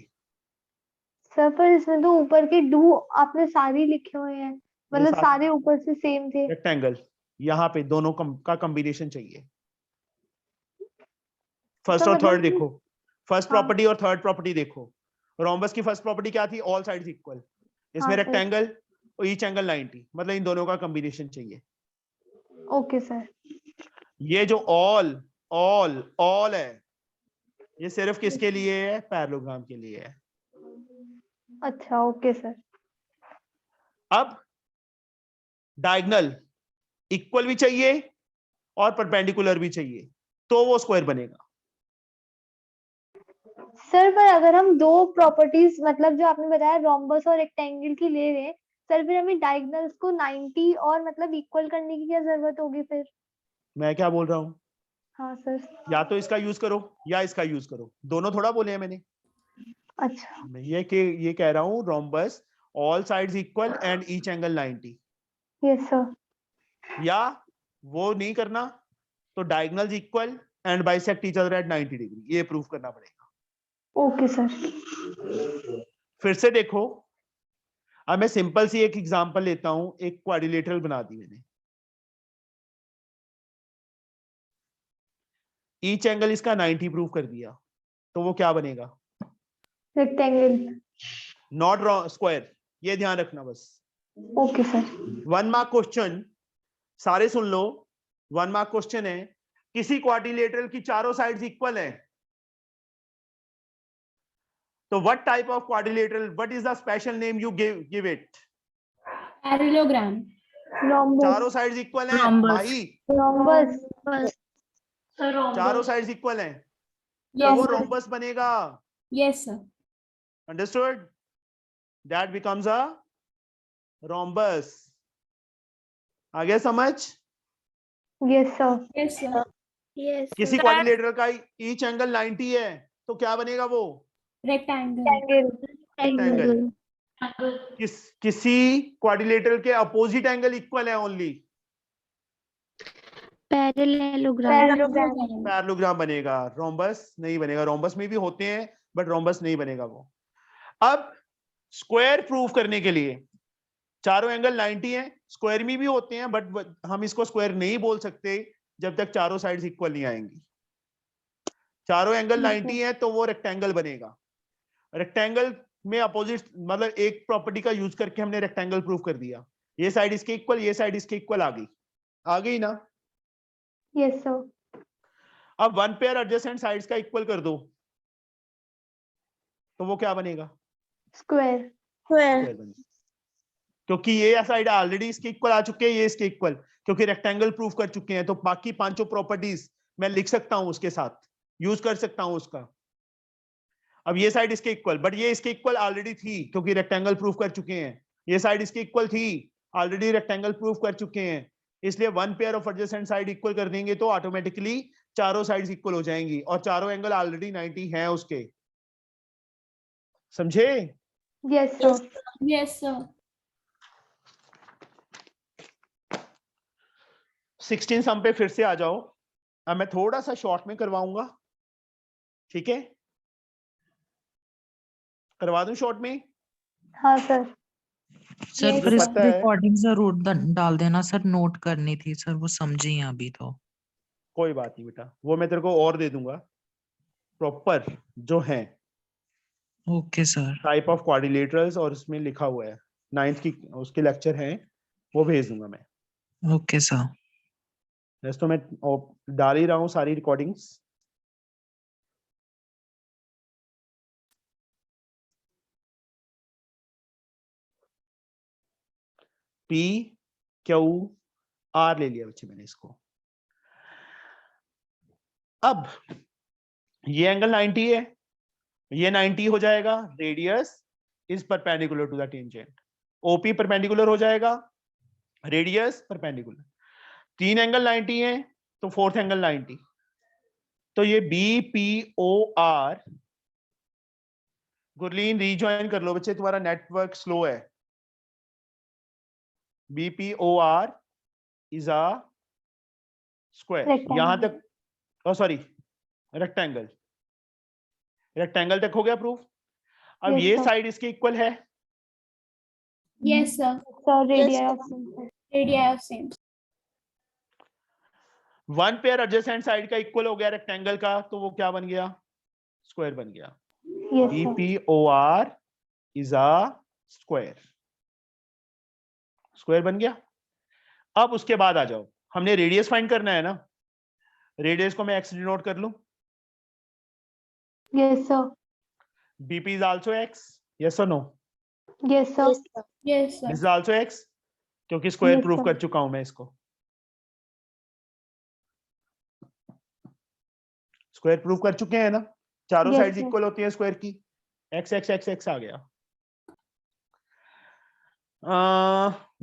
सर पर इसमें तो ऊपर के डू आपने सारे लिखे हुए हैं, मतलब सारे ऊपर से सेम थे। रेक्टेंगल यहाँ पे दोनों का कॉम्बिनेशन चाहिए। फर्स्ट तो और मतलब थर्ड देखो, फर्स्ट हाँ। प्रॉपर्टी और थर्ड प्रॉपर्टी देखो। रोम्बस की फर्स्ट प्रॉपर्टी क्या थी? All sides equal. इसमें हाँ, सर। रेक्टेंगल और ईच एंगल 90, मतलब इन दोनों का कॉम्बिनेशन चाहिए। Okay sir. ये जो ऑल ऑल ऑल है, ये सिर्फ किसके लिए है? पैरेललोग्राम के लिए है। अच्छा, ओके सर। अब डायगनल इक्वल भी चाहिए और परपेंडिकुलर भी चाहिए, तो वो स्क्वायर बनेगा। सर पर अगर हम दो प्रॉपर्टीज मतलब जो आपने बताया रोम्बस और रेक्टेंगल की ले रहे हैं सर, फिर हमें डायगोनल्स को 90 और मतलब इक्वल करने की क्या जरूरत होगी फिर? मैं क्या बोल रहा हूं, हाँ सर। या तो इसका यूज करो या इसका यूज करो, दोनों थोड़ा बोले हैं मैंने। अच्छा। मैं ये कह रहा हूं rhombus all sides equal and each angle 90, yes sir. या वो नहीं करना तो diagonals equal and bisect each other at 90 degree, ये प्रूव करना पड़ेगा। Okay sir. फिर से देखो, अब मैं सिंपल सी एक एग्जांपल लेता हूं, एक क्वाड्रिलेटरल बना दी मैंने, ईच एंगल इसका 90 प्रूव कर दिया, तो वो क्या बनेगा? रेक्टेंगल। नॉट स्क्वायर, ये ध्यान रखना बस। Okay sir. 1 मार्क क्वेश्चन, सारे सुन लो। 1 मार्क क्वेश्चन है, किसी क्वाड्रिलेटरल की चारों साइड्स इक्वल है, तो what type of quadrilateral, what is the special name you give it? Parallelogram. चारों साइड्स इक्वल हैं माही, रोम्बस। चारों साइड्स इक्वल हैं, तो यस वो सर। रोम्बस बनेगा। Yes sir. Understood? That becomes a rhombus. आ गया समझ? Yes sir. Yes sir. Yes, किसी sir. क्वाड्रिलेटरल का ईच एंगल 90 है, तो क्या बनेगा वो? रेक्टेंगल। रेक्टेंगल। किसी क्वाड्रिलेटरल के अपोजिट एंगल इक्वल है ओनली, Parallelogram. पैरेललोग्राम बनेगा, रोम्बस नहीं बनेगा। रोम्बस में भी होते हैं बट रोम्बस नहीं बनेगा वो। अब स्क्वायर प्रूफ करने के लिए चारों एंगल 90 हैं, स्क्वायर में भी होते हैं बट हम इसको स्क्वायर नहीं बोल सकते जब तक चारों साइड्स इक्वल नहीं आएंगी। चारों एंगल 90 हैं तो वो रेक्टेंगल बनेगा। रेक्टेंगल में अपोजिट मतलब एक प्रॉपर्टी का यूज करके हमने रेक्टेंगल प्रूफ कर दिया, ये साइड इसके इक्वल, ये साइड इसके इक्वल आ गई ना? Yes sir. अब वन पेयर एडजेसेंट साइड्स का इक्वल कर दो, तो वो क्या बनेगा? स्क्वायर। स्क्वायर बनेगा, क्योंकि ये साइड ऑलरेडी इसके इक्वल आ चुके हैं, ये इसके इक्वल, क्योंकि रेक्टेंगल प्रूफ कर चुके हैं, तो बाकी पांचों प्रॉपर्टीज मैं लिख सकता हूं, उसके साथ यूज कर सकता हूं उसका। अब ये साइड इसके इक्वल, बट ये इसके इक्वल ऑलरेडी थी क्योंकि रेक्टेंगल प्रूफ कर चुके हैं, ये साइड इसके इक्वल थी, ऑलरेडी रेक्टेंगल प्रूफ कर चुके हैं, इसलिए one pair of adjacent side equal कर देंगे तो ऑटोमेटिकली चारों साइड्स इक्वल हो जाएंगी, और चारों एंगल ऑलरेडी 90 हैं उसके। समझे? Yes sir. Yes sir. 16 सम पे फिर से आ जाओ। अब मैं थोड़ा सा शॉर्ट में करवाऊंगा, ठीक है? करवा दूं शॉर्ट में? हाँ सर। सर Yes, पर sir. इस पता है। रिकॉर्डिंग जरूर डाल देना सर, नोट करनी थी सर, वो समझी हैं अभी तो। कोई बात नहीं बेटा, वो मैं तेरे को और दे दूंगा प्रॉपर जो है okay sir. Type of quadrilaterals, और उसमें लिखा हुआ है 9th की उसके लेक्चर हैं, वो भेज दूंगा मैं। Okay sir. वैसे तो मैं डाल ही रहा हूँ सारी रिकॉर्डिंग्स। पी क्यू आर ले लिया बच्चे मैंने इसको। अब ये एंगल 90 है, ये 90 हो जाएगा, radius is perpendicular to the tangent, OP perpendicular हो जाएगा, रेडियस परपेंडिकुलर, तीन एंगल 90 है तो फोर्थ एंगल 90, तो ये B P O R. Gurleen rejoin कर लो बच्चे, तुम्हारा नेटवर्क स्लो है। B P O R is a square, यहां तक, ओ सॉरी रेक्टेंगल, रेक्टेंगल तक हो गया प्रूफ। अब Yes, ये sir. साइड इसके इक्वल है, Yes, sir. Sir radius Yes, of centre. Radii of same. One pair adjacent side का इक्वल हो गया रेक्टेंगल का, तो वो क्या बन गया? स्क्वायर बन गया। Yes B sir. P O R is a square, square बन गया। अब उसके बाद आ जाओ, हमने रेडियस फाइंड करना है ना, रेडियस को मैं एक्स डिनोट कर लूं, yes sir. BP is also x, yes or no? Yes sir. Yes, sir. Yes, sir. This is also x, क्योंकि स्क्वायर Yes, प्रूफ sir. कर चुका हूं मैं इसको। स्क्वायर प्रूफ कर चुके हैं ना, चारों Yes, साइड्स sir. इक्वल होती हैं स्क्वायर की। एक्स एक्स एक्स एक्स आ गया।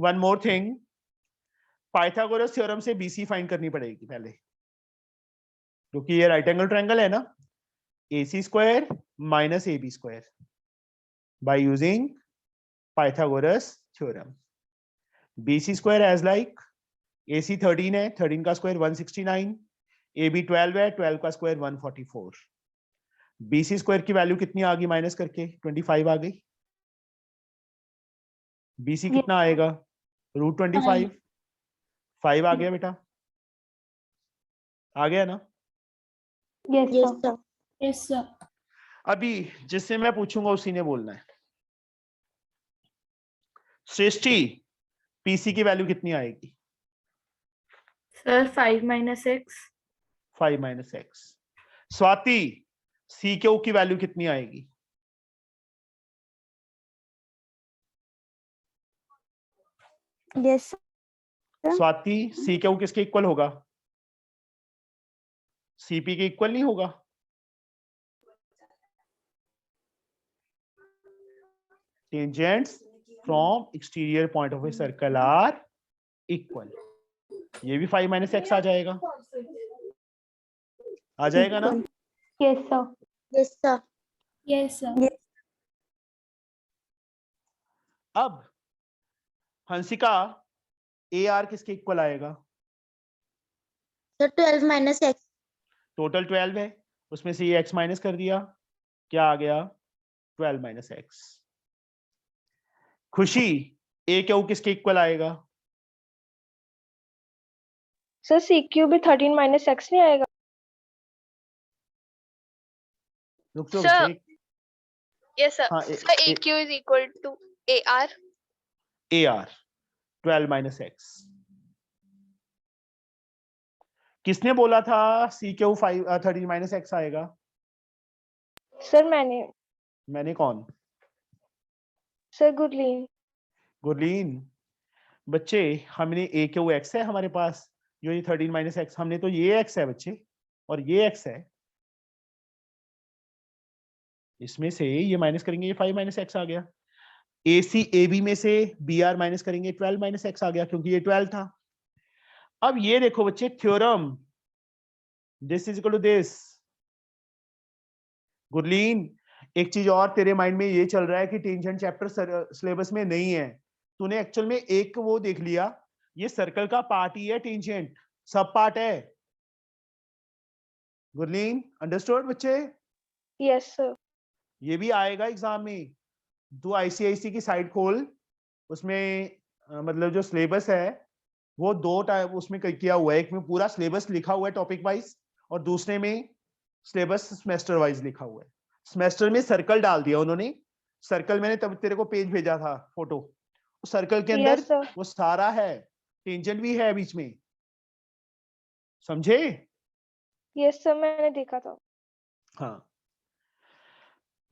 One more thing, Pythagoras theorem से बीसी फाइंड करनी पड़ेगी पहले, क्योंकि ये राइट एंगल ट्रायंगल है ना, AC square minus AB square by using Pythagoras theorem. BC square as like AC 13 है, 13 का स्क्वायर 169, AB 12 है, 12 का स्क्वायर 144। BC स्क्वायर की वैल्यू कितनी आ गई माइनस करके? 25 आ गई। BC Yes. कितना आएगा? √25। 5 आ गया बेटा, आ गया ना? Yes, Yes, sir. sir. Yes sir. अभी जिससे मैं पूछूंगा उसी ने बोलना है। सृष्टि, PC की वैल्यू कितनी आएगी? Sir 5 minus x. 5 minus x. Swati, CQ की वैल्यू कितनी आएगी? Yes, sir. स्वाति, CQ किसके इक्वल होगा? CP के इक्वल नहीं होगा? Tangents from exterior point of a circle are equal. ये भी 5 माइनस एक्स आ जाएगा, आ जाएगा ना? Yes, sir. Yes, sir. Yes sir. अब हंसिका, AR किसके इक्वल आएगा? Sir, 12 minus x. टोटल 12 है, उसमें से ये x माइनस कर दिया, क्या आ गया? 12 माइनस एक्स। खुशी, AQ किसके इक्वल आएगा? सर CQ भी 13 माइनस एक्स नहीं आएगा? रुक जाओ Sir, बच्चे। yes sir. हाँ, Sir, AQ is equal to AR. AR 12 minus x. किसने बोला था CQ 13 माइनस एक्स आएगा? सर मैंने कौन? सर गुरलीन। गुरलीन। बच्चे हमने AQ x है हमारे पास, जो ये 13 माइनस एक्स, हमने तो ये x है बच्चे, और ये x है, इसमें से ये माइनस करेंगे, ये 5 माइनस एक्स आ गया। AC AB में से BR माइनस करेंगे, 12 माइनस एक्स आ गया, क्योंकि ये 12 था। अब ये देखो बच्चे, theorem this is equal to this. Gurleen, एक चीज और तेरे माइंड में ये चल रहा है कि टेंजेंट चैप्टर सिलेबस में नहीं है। तूने एक्चुअल में एक वो देख लिया, ये सर्कल का पार्ट ही है टेंजेंट, सब पार्ट है। गुरलीन, अंडरस्टूड बच्चे? Yes sir. ये भी आएगा एग्जाम में। तू ICIC की साइट खोल, उसमें मतलब जो सिलेबस है वो 2 टाइप उसमें किया हुआ है, एक में पूरा सिलेबस लिखा हुआ है टॉपिक वाइज, और दूसरे में सिलेबस सेमेस्टर वाइज लिखा हुआ है। सेमेस्टर में सर्कल डाल दिया उन्होंने, सर्कल मैंने तब तेरे को पेज भेजा था फोटो, सर्कल के अंदर यस सर। वो सारा है, टेंजेंट भी है बीच में, समझे? यस सर, मैंने देखा था। हाँ,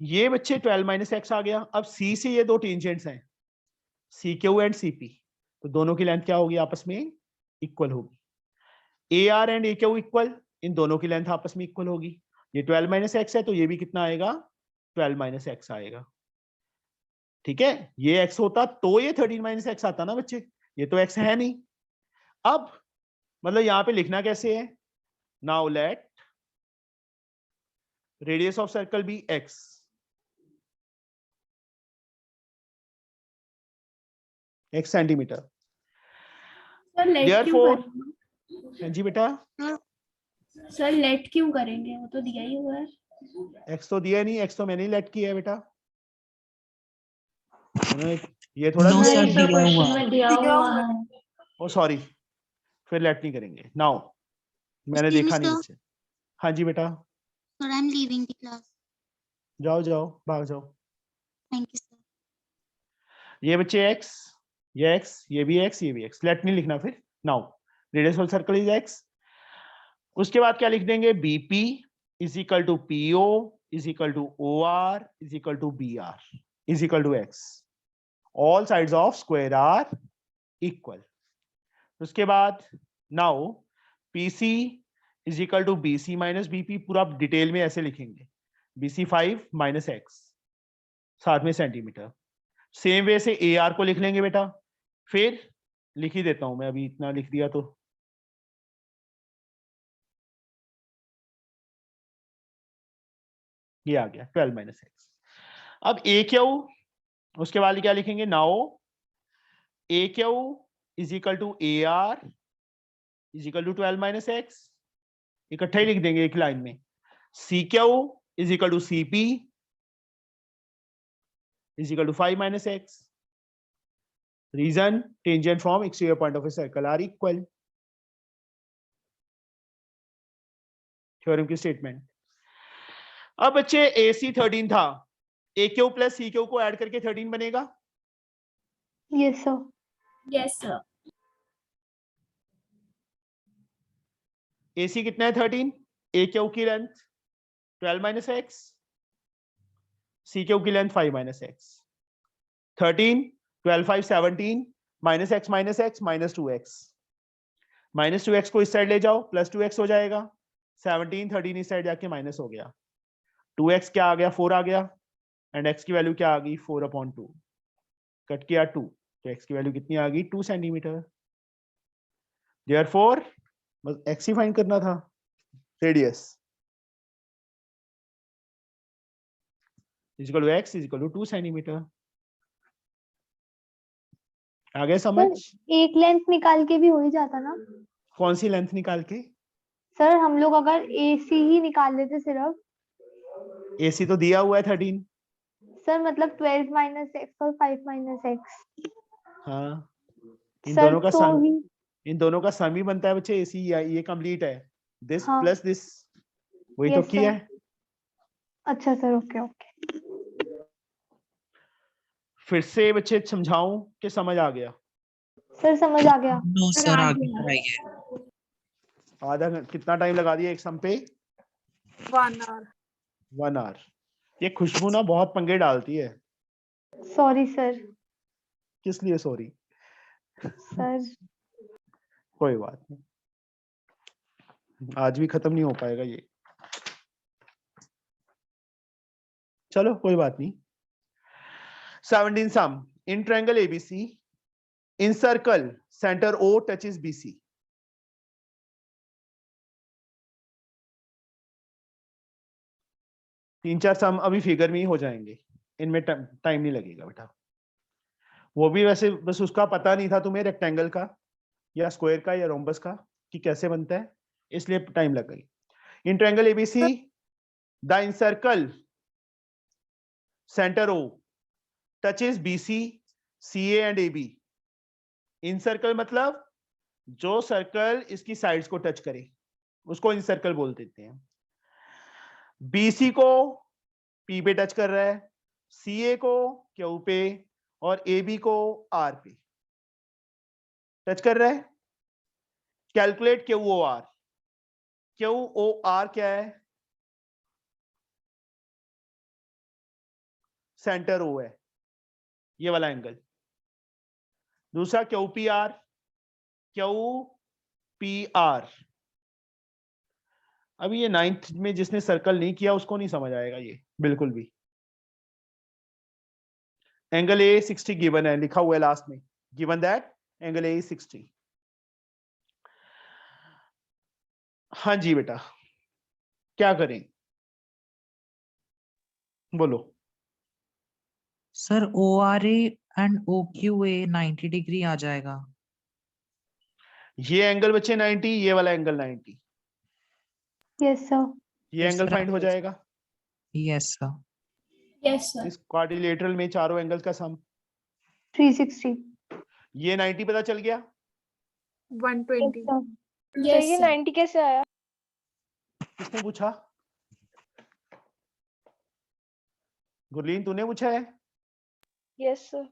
ये बच्चे 12 माइनस एक्स आ गया। अब C से ये 2 टेंजेंट्स हैं, CQ एंड CP, तो दोनों की लेंथ क्या होगी? आपस में इक्वल होगी। AR एंड AQ इक्वल, इन दोनों की लेंथ आपस में इक्वल होगी। ये 12 माइनस एक्स है, तो ये भी कितना आएगा? 12 माइनस एक्स आएगा। ठीक है, ये x होता तो ये 13 माइनस एक्स आता ना बच्चे, ये तो x है नहीं। अब मतलब यहां पे लिखना कैसे है? Now let radius of circle be x, x centimetre. Sir let क्यों Therefore, करेंगे? हाँ जी बेटा, सर लेट क्यों करेंगे? वो तो दिया ही हुआ है। x तो दिया नहीं, x तो मैंने ही लेट किया है बेटा। ये थोड़ा No, सा sir, दिया हुआ। क्वेश्चन में दिया हुआ है। ओ सॉरी, फिर लेट नहीं करेंगे। नाउ मैंने Excuse me, देखा नहीं sir. बच्चे। हाँ जी बेटा, Sir, I'm leaving the class. जाओ जाओ, भाग जाओ। Thank you, sir. ये बच्चे x, ये x, ये भी x, ये भी x, लेट नहीं लिखना फिर। Now radius of circle is x। उसके बाद क्या लिख देंगे? BP is equal to PO is equal to OR is equal to BR is equal to x। All sides of square are equal. उसके बाद now PC is equal to BC minus BP, पूरा detail में ऐसे लिखेंगे, BC 5 minus x, साथ में centimetre. Same way से AR को लिख लेंगे बेटा, फिर लिख ही देता हूं मैं, अभी इतना लिख दिया तो ये आ गया 12 माइनस x। अब AQ, उसके बाद क्या लिखेंगे, now AQ is equal to AR is equal to 12 minus x, इकट्ठा ही लिख देंगे एक लाइन में। CQ is equal to CP is equal to 5 minus x। Reason, tangent from exterior point of a circle are equal. Theorem की statement. अब बच्चे AC 13 था, AQ प्लस CQ को ऐड करके 13 बनेगा। Yes sir. Yes sir. AC कितना है 13, AQ की लेंथ 12 माइनस x, CQ की length 5 minus x। 13 12 5 17 minus x minus x minus 2x, minus 2x को इस साइड ले जाओ प्लस 2x हो जाएगा। 17 13 इस साइड जाके माइनस हो गया, 2x क्या आ गया 4 आ गया, एंड x की वैल्यू क्या आ गई 4/2, कट किया 2, तो x की वैल्यू कितनी आ गई 2 सेंटीमीटर। देयरफॉर बस x ही फाइंड करना था, radius is equal to x is equal to 2 centimetre. आ गया समझ? एक लेंथ निकाल के भी हो ही जाता ना। कौन सी लेंथ निकाल के? सर हम लोग अगर AC ही निकाल लेते सिर्फ। AC तो दिया हुआ है 13। सर मतलब 12 माइनस x और 5 माइनस x। हाँ, इन सर दोनों का तो सम, ही इन दोनों का सम ही बनता है बच्चे AC, ये कंप्लीट है, दिस हाँ। प्लस दिस, वही तो Yes, किया sir. है। अच्छा सर, ओके ओके। फिर से बच्चे समझाऊं कि समझ आ गया? सर समझ आ गया। नो सर, सर आ आगे गया। बढ़ाइए। कितना टाइम लगा दिया एक सम पे? 1 hour। 1 आवर। ये खुशबू ना बहुत पंगे डालती है। Sorry sir. किस लिए सॉरी? सर कोई बात नहीं, आज भी खत्म नहीं हो पाएगा ये, चलो कोई बात नहीं। 17 sum, in triangle ABC, in circle centre O touches BC। तीन चार सम अभी फिगर में ही हो जाएंगे, इनमें टाइम नहीं लगेगा बेटा। वो भी वैसे बस उसका पता नहीं था तुम्हें, रेक्टेंगल का या स्क्वायर का या रोम्बस का कि कैसे बनता है, इसलिए टाइम लग गई। इन triangle ABC, the encircle centre O touches BC, CA and AB। Encircle मतलब जो सर्कल इसकी साइड्स को टच करे उसको इनसर्कल बोल देते हैं। BC को P पे टच कर रहा है, CA को Q पे और AB को R पे टच कर रहा है। Calculate QOR। QOR क्या है? सेंटर O है, ये वाला एंगल। दूसरा QPR। QPR अभी ये 9th में जिसने सर्कल नहीं किया उसको नहीं समझ आएगा ये बिल्कुल भी। एंगल A 60 गिवन है, लिखा हुआ है लास्ट में, गिवन दैट एंगल A 60। हाँ जी बेटा, क्या करें बोलो। Sir ORA and OQA 90 degree आ जाएगा। ये एंगल बच्चे 90, ये वाला एंगल 90, यस सर। ये एंगल फाइंड हो जाएगा। Yes sir. Yes sir. इस क्वाड्रिलेटरल में चारों एंगल्स का सम 360। ये 90 पता चल गया। 120। सर यस ये सर। 90 कैसे आया? किसने पूछा? गुरलीन तूने पूछा है? Yes sir.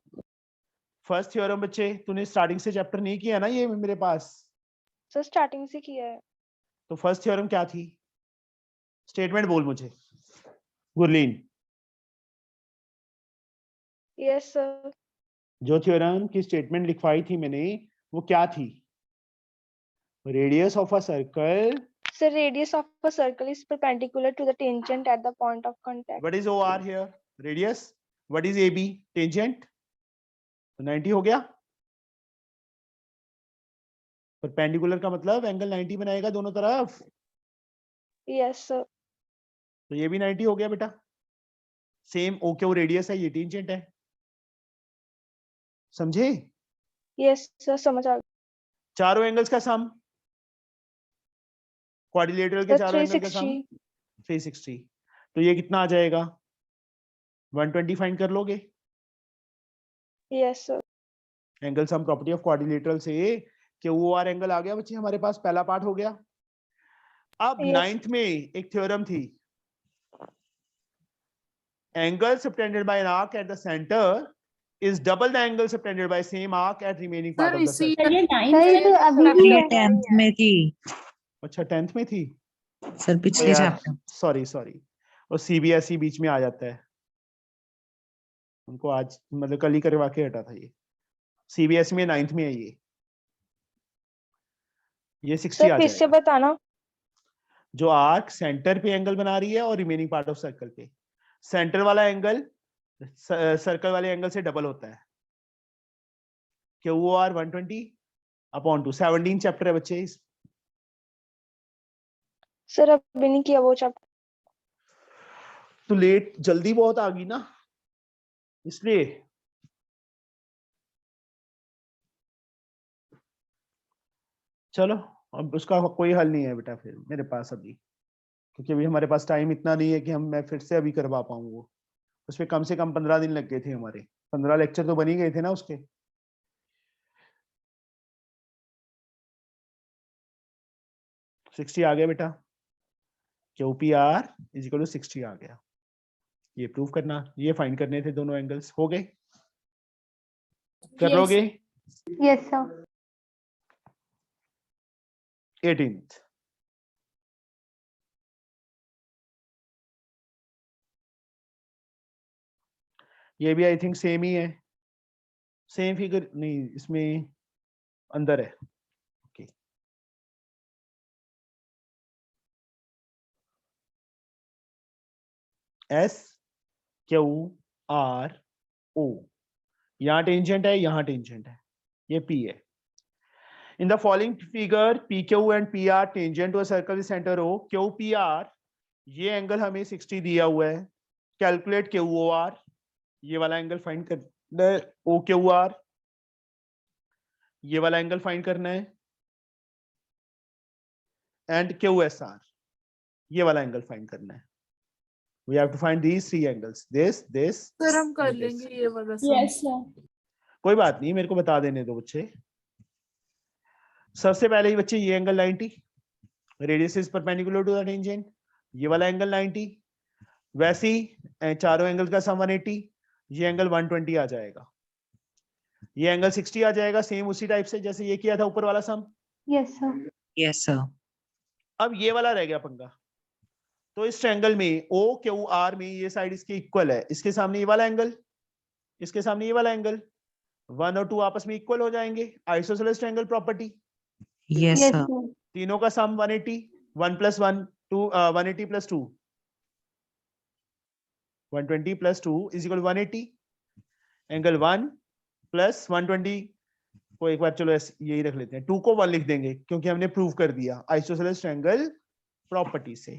फर्स्ट थ्योरम बच्चे तूने स्टार्टिंग से चैप्टर नहीं किया ना ये मेरे पास, सर स्टार्टिंग से किया है। तो फर्स्ट थ्योरम क्या थी? स्टेटमेंट बोल मुझे गुरलीन। Yes sir. जो थ्योरम की स्टेटमेंट लिखवाई थी मैंने वो क्या थी? Radius of a circle, Sir, radius of a circle is perpendicular to the tangent at the point of contact. What is OR here? Radius. What is AB? Tangent. तो 90 हो गया. परपेंडिकुलर का मतलब एंगल 90 बनाएगा दोनों तरफ. Yes, sir. तो ये भी 90 हो गया बेटा. सेम OQ रेडियस है, ये टेंजेंट है. समझे? Yes, sir. समझ आ गया. चारों एंगल्स का सम, क्वाड्रिलेटरल के Sir, चारों एंगल का सम 360. 360. तो ये कितना आ जाएगा? 120 फाइंड कर लोगे? Yes, sir. Angle sum property of quadrilateral से कि OR एंगल आ गया बच्चे हमारे पास. पहला पार्ट हो गया. अब Yes. 9th में एक थ्योरम थी, angle subtended by an arc at the centre is double the angle subtended by same arc at remaining part of the इसी circle. सर ये सर ये 9th तो में अभी भी ये है. 10th में थी अच्छा 10th में थी. सर, पिछले चैप्टर. सॉरी और CBSE बीच में आ जाता है. उनको आज मतलब कल ही करवा के हटा था. ये CBSE में 9th में है. ये 60 Sir, आ फिर से जाएगा. बताना. जो आर्क सेंटर पे एंगल बना रही है और रिमेनिंग पार्ट ऑफ सर्कल पे, सेंटर वाला एंगल सर्कल वाले एंगल से डबल होता है. QOR 120 upon 2. 17 चैप्टर है बच्चे. Sir, अभी नहीं किया वो चैप्टर. तो लेट जल्दी बहुत आ गई ना, इसलिए. चलो अब उसका कोई हल नहीं है बेटा फिर मेरे पास अभी, क्योंकि अभी हमारे पास टाइम इतना नहीं है कि मैं फिर से अभी करवा पाऊँ वो. उसमें कम से कम 15 दिन लग गए थे हमारे. 15 लेक्चर तो बन ही गए थे ना उसके. आ गया बेटा. QPR इज इक्वल टू 60 आ गया. ये प्रूव करना, ये फाइंड करने थे दोनों एंगल्स. हो गए? कर Yes. लोगे? Yes sir. 18th. ये भी आई थिंक सेम ही है. सेम फिगर नहीं, इसमें अंदर है. ओके. SQRO. यहाँ टेंजेंट है, यहाँ टेंजेंट है. ये P है. In the following figure, PQ and PR tangent to a circle with center O. QPR ये एंगल हमें 60 दिया हुआ है. कैलकुलेट QOR, ये वाला एंगल फाइंड करना है. OQR ये वाला एंगल फाइंड करना है. एंड QSR ये वाला एंगल फाइंड करना है. We have to find these three angles. This sir हम कर and this. लेंगे ये वाला सम. Yes sir. कोई बात नहीं, मेरे को बता देने दो बच्चे. सबसे पहले ही बच्चे ये angle 90, radius is perpendicular to the tangent. ये वाला एंगल 90. वैसे ही चारों एंगल का सम 180. ये एंगल 120 आ जाएगा. ये एंगल 60 आ जाएगा. सेम उसी टाइप से जैसे ये किया था ऊपर वाला sum. Yes sir. Yes sir. अब ये वाला रह गया पंगा. तो इस ट्रायंगल में OQR में ये साइड इसके इक्वल है. इसके सामने ये वाला एंगल, इसके सामने ये वाला एंगल, 1 और 2 आपस में इक्वल हो जाएंगे. Isosceles triangle property. Yes yes sir. Sir. तीनों का सम 180. 1 + 1 2 180 + 2 120 + 2 = 180. एंगल 1 + 120 को एक बार चलो यही रख लेते हैं. 2 को 1 लिख देंगे क्योंकि हमने प्रूव कर दिया आइसोसेलेस ट्रायंगल प्रॉपर्टी से.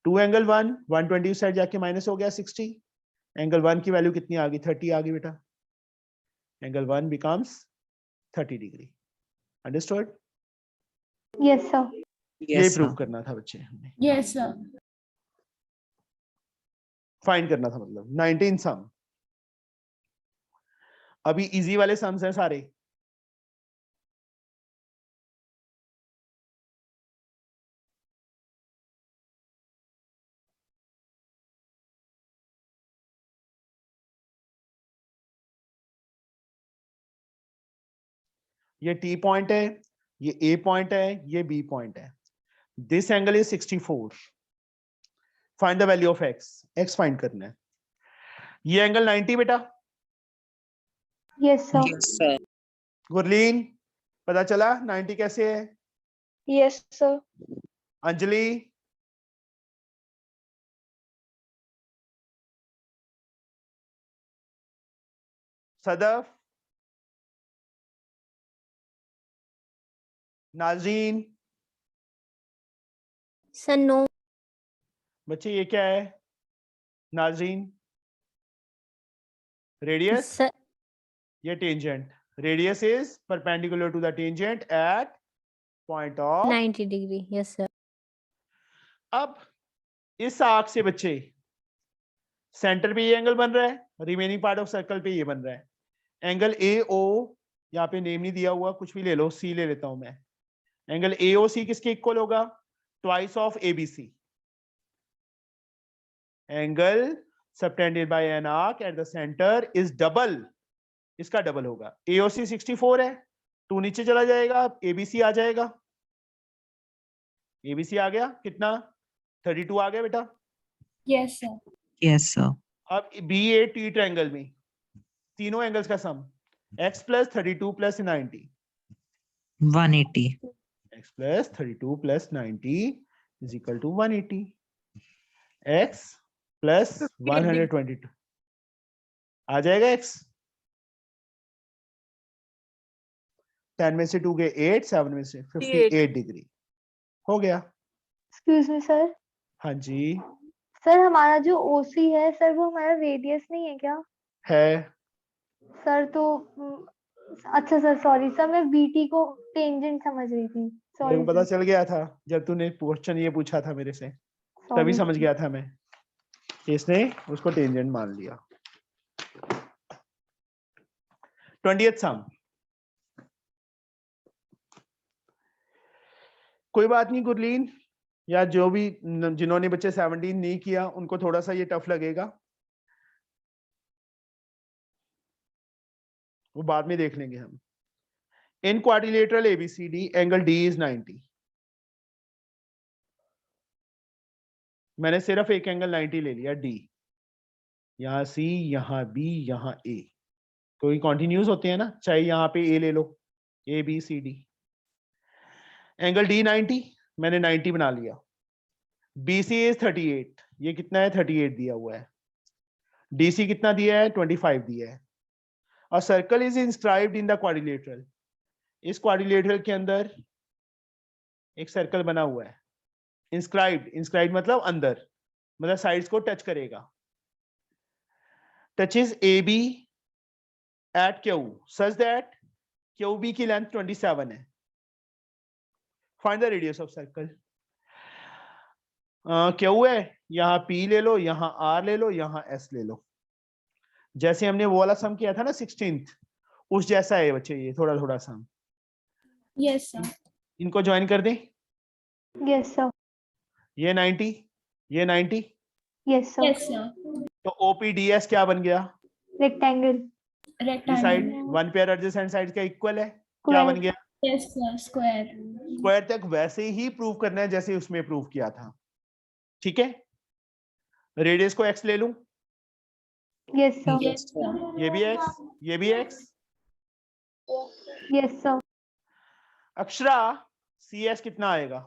2 एंगल 1 120 उस साइड जाके माइनस हो गया 60. एंगल 1 की वैल्यू कितनी आ गई? 30 आ गई बेटा. Angle 1 becomes 30 degree. Understood? Yes sir. ये प्रूव करना था बच्चे हमने. Yes sir. फाइंड करना था मतलब 19 सम. अभी इजी वाले सम्स हैं सारे. ये T पॉइंट है, ये A पॉइंट है, ये B पॉइंट है. This angle is 64. Find the value of x. x find करना है. ये एंगल 90 बेटा. Yes, sir. Yes, sir. Gurleen पता चला 90 कैसे है? Yes, sir. अंजलि सदफ नाज़रीन Sir, no. बच्चे ये क्या है? नाज़रीन रेडियस Sir, ये tangent. Radius is perpendicular to the tangent at point of 90 degree. Yes, sir. अब इस आर्क से बच्चे सेंटर पे ये एंगल बन रहा है, रिमेनिंग पार्ट ऑफ सर्कल पे ये बन रहा है. एंगल ए ओ, यहाँ पे नेम नहीं दिया हुआ, कुछ भी ले लो, सी ले लेता हूं मैं. एंगल ए ओ सी किसके इक्वल होगा? Twice of A B C. Angle subtended by an arc at the centre is double, इसका डबल होगा. ए ओ सी 64 है, 2 नीचे चला जाएगा, ए बी सी आ जाएगा. ए बी सी आ गया, कितना? 32 आ गया बेटा. Yes, sir. Yes, sir. अब बी ए टी ट्रायंगल में तीनों एंगल्स का sum x plus 32 plus 90. 180. x plus 32 plus 90 is equal to 180. x plus 122 आ जाएगा. x 10 में से 2 गए 8, 7 में से 58 डिग्री हो गया. Excuse me, sir. हाँ जी सर हमारा जो OC है सर वो हमारा रेडियस नहीं है क्या? है. सर तो अच्छा सर सॉरी सर मैं BT को टेंजेंट समझ रही थी. मेरे सॉरी को पता सर. चल गया था जब तूने क्वेश्चन ये पूछा था मेरे से, तभी समझ गया था मैं. इसने उसको टेंजेंट मान लिया. 20th सम. कोई बात नहीं गुरलीन, या जो भी जिन्होंने बच्चे 17 नहीं किया उनको थोड़ा सा ये टफ लगेगा, वो बाद में देख लेंगे हम. इन quadrilateral ABCD angle D is 90. मैंने सिर्फ एक एंगल 90 ले लिया D. यहाँ C, यहाँ B, यहाँ A, कोई कॉन्टिन्यूस होते हैं ना, चाहे यहाँ पे A ले लो, ABCD. एंगल D 90, मैंने 90 बना लिया. BC इज 38, ये कितना है? 38 दिया हुआ है. DC कितना दिया है? 25 दिया है. और circle is inscribed in the quadrilateral. इस क्वाड्रिलेटरल के अंदर एक सर्कल बना हुआ है. इंस्क्राइब्ड, इंस्क्राइब्ड मतलब अंदर, मतलब साइड्स को टच करेगा. Touches AB at Q such that QB की लेंथ 27 है. Find the radius of circle. Q है, यहाँ P ले लो, यहाँ R ले लो, यहाँ S ले लो. जैसे हमने वो वाला सम किया था ना 16th, उस जैसा है बच्चे ये थोड़ा थोड़ा सम. Yes, sir. इनको ज्वाइन कर दें. Yes sir. ये 90, ये 90, Yes sir. Yes, sir. तो OPDS क्या बन गया? Rectangle. ये side Rectangle. One pair adjacent side का इक्वल है. क्या बन गया? Yes, sir. Square. स्क्वायर तक वैसे ही प्रूव करना है जैसे उसमें प्रूव किया था. ठीक है. रेडियस को x ले लूं, Yes sir. Yes, sir. ये भी x, ये भी x. Yes sir. Akshara CS कितना आएगा?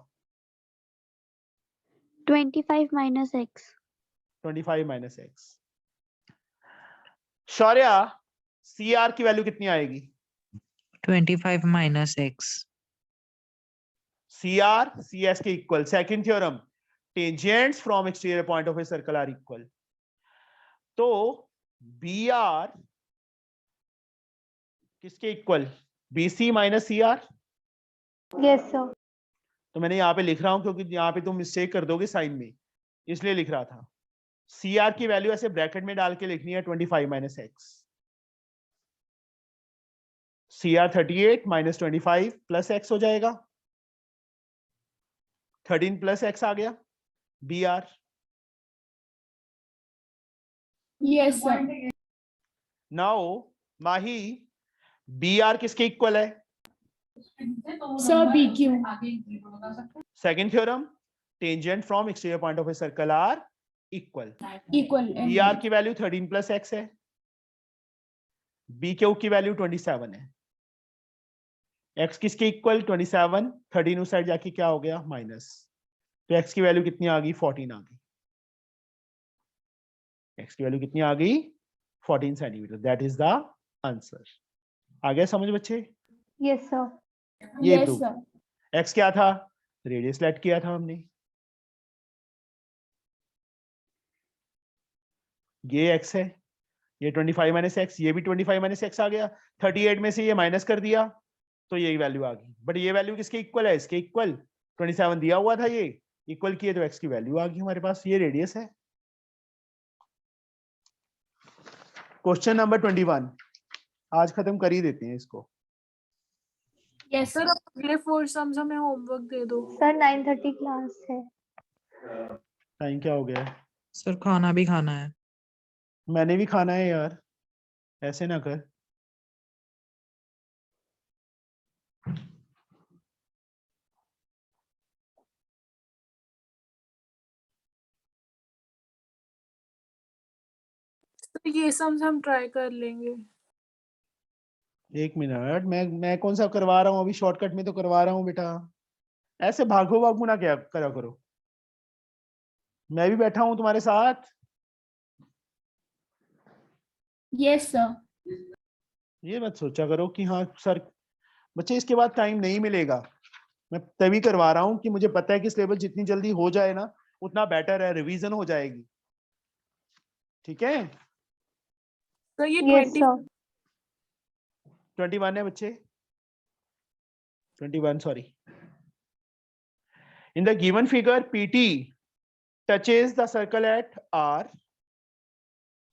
25 minus x. 25 minus x. Shaurya CR की वैल्यू कितनी आएगी? 25 minus x. CR CS के equal. Second theorem, tangents from exterior point of a circle are equal. तो BR किसके इक्वल? BC minus CR. Yes sir. तो मैंने यहाँ पे लिख रहा हूं क्योंकि यहाँ पे तुम मिस्टेक कर दोगे साइन में, इसलिए लिख रहा था. CR की वैल्यू ऐसे ब्रैकेट में डाल के लिखनी है 25 minus x. CR 38 minus 25 plus x हो जाएगा. 13 प्लस x आ गया. BR. Yes, sir. Now Mahi, BR किसके इक्वल है? Sir, BQ. Second theorem, tangent from exterior point of a circle are equal. Equal. BR की वैल्यू 13 प्लस x है. B Q की value 27 है, x किसके इक्वल 27, 13 उस side जाके क्या हो गया माइनस, तो एक्स की वैल्यू कितनी आ गई 14 आ गई, एक्स की वैल्यू कितनी आ गई 14 centimetre, that is the answer. आ गया समझ बच्चे? Yes sir. ये यस प्रूव, सर। एक्स क्या था, रेडियस लेट किया था हमने, ये एक्स है, ये 25 माइनस एक्स, ये भी 25 माइनस एक्स आ गया, 38 में से ये माइनस कर दिया तो यही वैल्यू आ गई, बट ये वैल्यू किसके इक्वल है, इसके इक्वल, 27 दिया हुआ था, ये इक्वल किए तो एक्स की वैल्यू आ गई हमारे पास, ये रेडियस है। क्वेश्चन नंबर 21 आज खत्म कर ही देते हैं इसको। Yes sir sir. अगले 4 सम्स हमें होमवर्क दे दो। सर 9:30 क्लास है। टाइम क्या हो गया है? सर खाना भी खाना है। मैंने भी खाना है यार, ऐसे ना कर। तो ये सम्स हम ट्राई कर लेंगे। एक मिनट, मैं कौन सा करवा रहा हूँ अभी, शॉर्टकट में तो करवा रहा हूँ बेटा, ऐसे भागो भागो ना क्या करा करो, मैं भी बैठा हूँ तुम्हारे साथ। Yes sir. ये मत सोचा करो कि हाँ सर बच्चे इसके बाद टाइम नहीं मिलेगा, मैं तभी करवा रहा हूँ कि मुझे पता है कि सिलेबस जितनी जल्दी हो जाए ना उतना बेटर है, रिवीजन हो जाएगी, ठीक है। तो ये यस 20 सर। 21 है बच्चे, 21 sorry. In the given figure, PT touches the circle at R,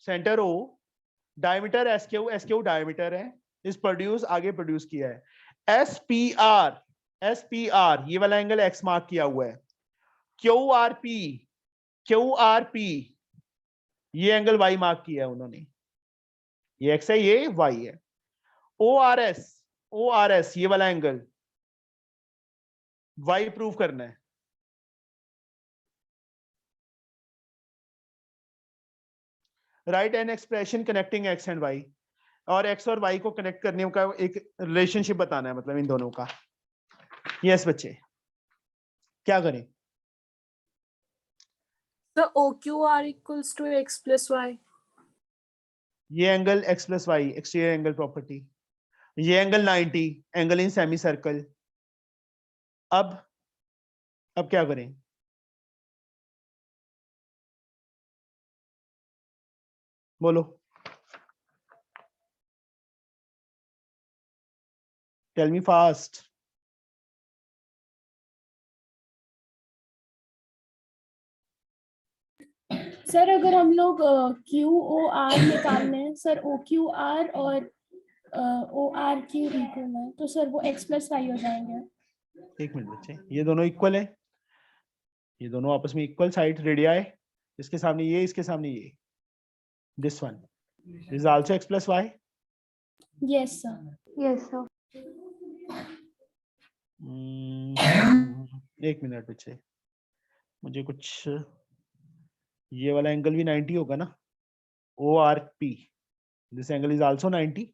center O, diameter SQ, SQ diameter है, is produce आगे प्रोड्यूस किया है, SPR, SPR ये वाला एंगल X मार्क किया हुआ है, QRP, QRP ये एंगल Y मार्क किया है उन्होंने, ये X है ये Y है, ORS, ORS ये वाला एंगल Y प्रूव करना है, write an expression connecting X and Y, और एक्स और वाई को कनेक्ट करने का एक रिलेशनशिप बताना है, मतलब इन दोनों का। यस बच्चे क्या करें? तो OQR equals to X plus Y। ये angle x plus y, exterior angle property, ये angle 90, angle in semicircle. अब क्या करें? बोलो, टेल मी फास्ट। सर अगर हम लोग QOR निकालने हैं सर, OQR और ORQ इक्वल है तो सर वो X plus Y हो जाएंगे। एक मिनट बच्चे, ये दोनों इक्वल है, ये दोनों आपस में इक्वल साइड रेडियाई, इसके सामने ये, इसके सामने ये, this one is also X plus Y. Yes sir. Yes sir. एक मिनट बच्चे, मुझे कुछ, ये वाला एंगल भी 90 होगा ना, ORP, this angle is also 90।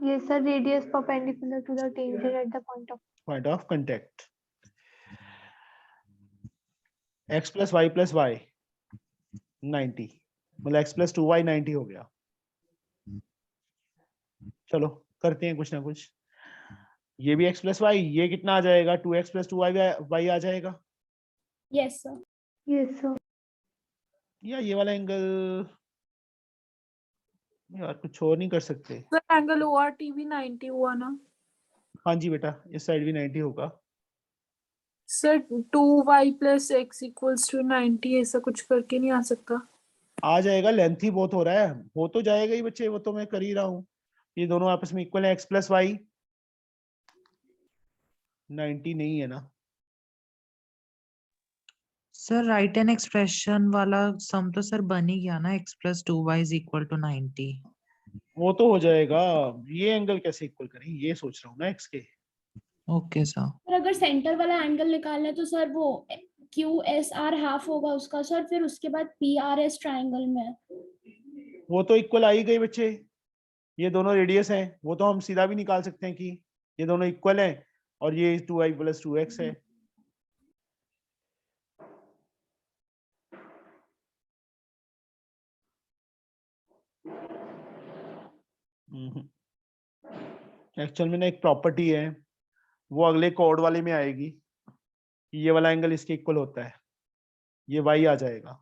Yes sir, radius perpendicular to the tangent at the point of contact, x plus y 90, मतलब x plus 2y 90 हो गया। चलो करते हैं कुछ ना कुछ, ये भी x plus y, ये कितना आ जाएगा 2x plus 2y y आ जाएगा। Yes sir. Yes sir। या ये वाला एंगल, यार कुछ और नहीं कर सकते। सर एंगल ORT भी 90 हुआ ना? हाँ जी बेटा, इस साइड भी 90 होगा। Sir 2y plus x equals to 90 ऐसा कुछ करके नहीं आ सकता? आ जाएगा, लेंथ ही बहुत हो रहा है, हो तो जाएगा ही बच्चे, वो तो मैं कर ही रहा हूँ, ये दोनों आपस में इक्वल है, x plus y 90 नहीं है ना। सर राइट एन एक्सप्रेशन वाला सम तो सर बन ही गया ना, x plus 2y is equal to 90। वो तो हो जाएगा, ये एंगल कैसे इक्वल करें ये सोच रहा हूँ ना x के। Okay sir. सर अगर सेंटर वाला एंगल निकालना है तो सर वो QSR हाफ होगा उसका सर, फिर उसके बाद PRS ट्रायंगल में। वो तो इक्वल आ ही गई बच्चे, ये दोनों रेडियस हैं, वो तो हम सीधा भी निकाल सकते हैं कि ये दोनों इक्वल हैं और ये 2i + 2x है। एक्चुअल में ना एक प्रॉपर्टी है, वो अगले कोड वाले में आएगी, ये वाला एंगल इसके इक्वल होता है, ये y आ जाएगा।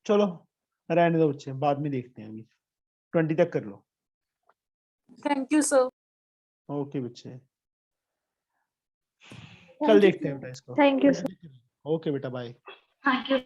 चलो रहने दो बच्चे, बाद में देखते हैं, अभी 20 तक कर लो। Thank you sir. ओके बच्चे, Thank कल you, देखते हैं sir. बेटा इसको। Thank you, sir. ओके बेटा, बाय। Thank you.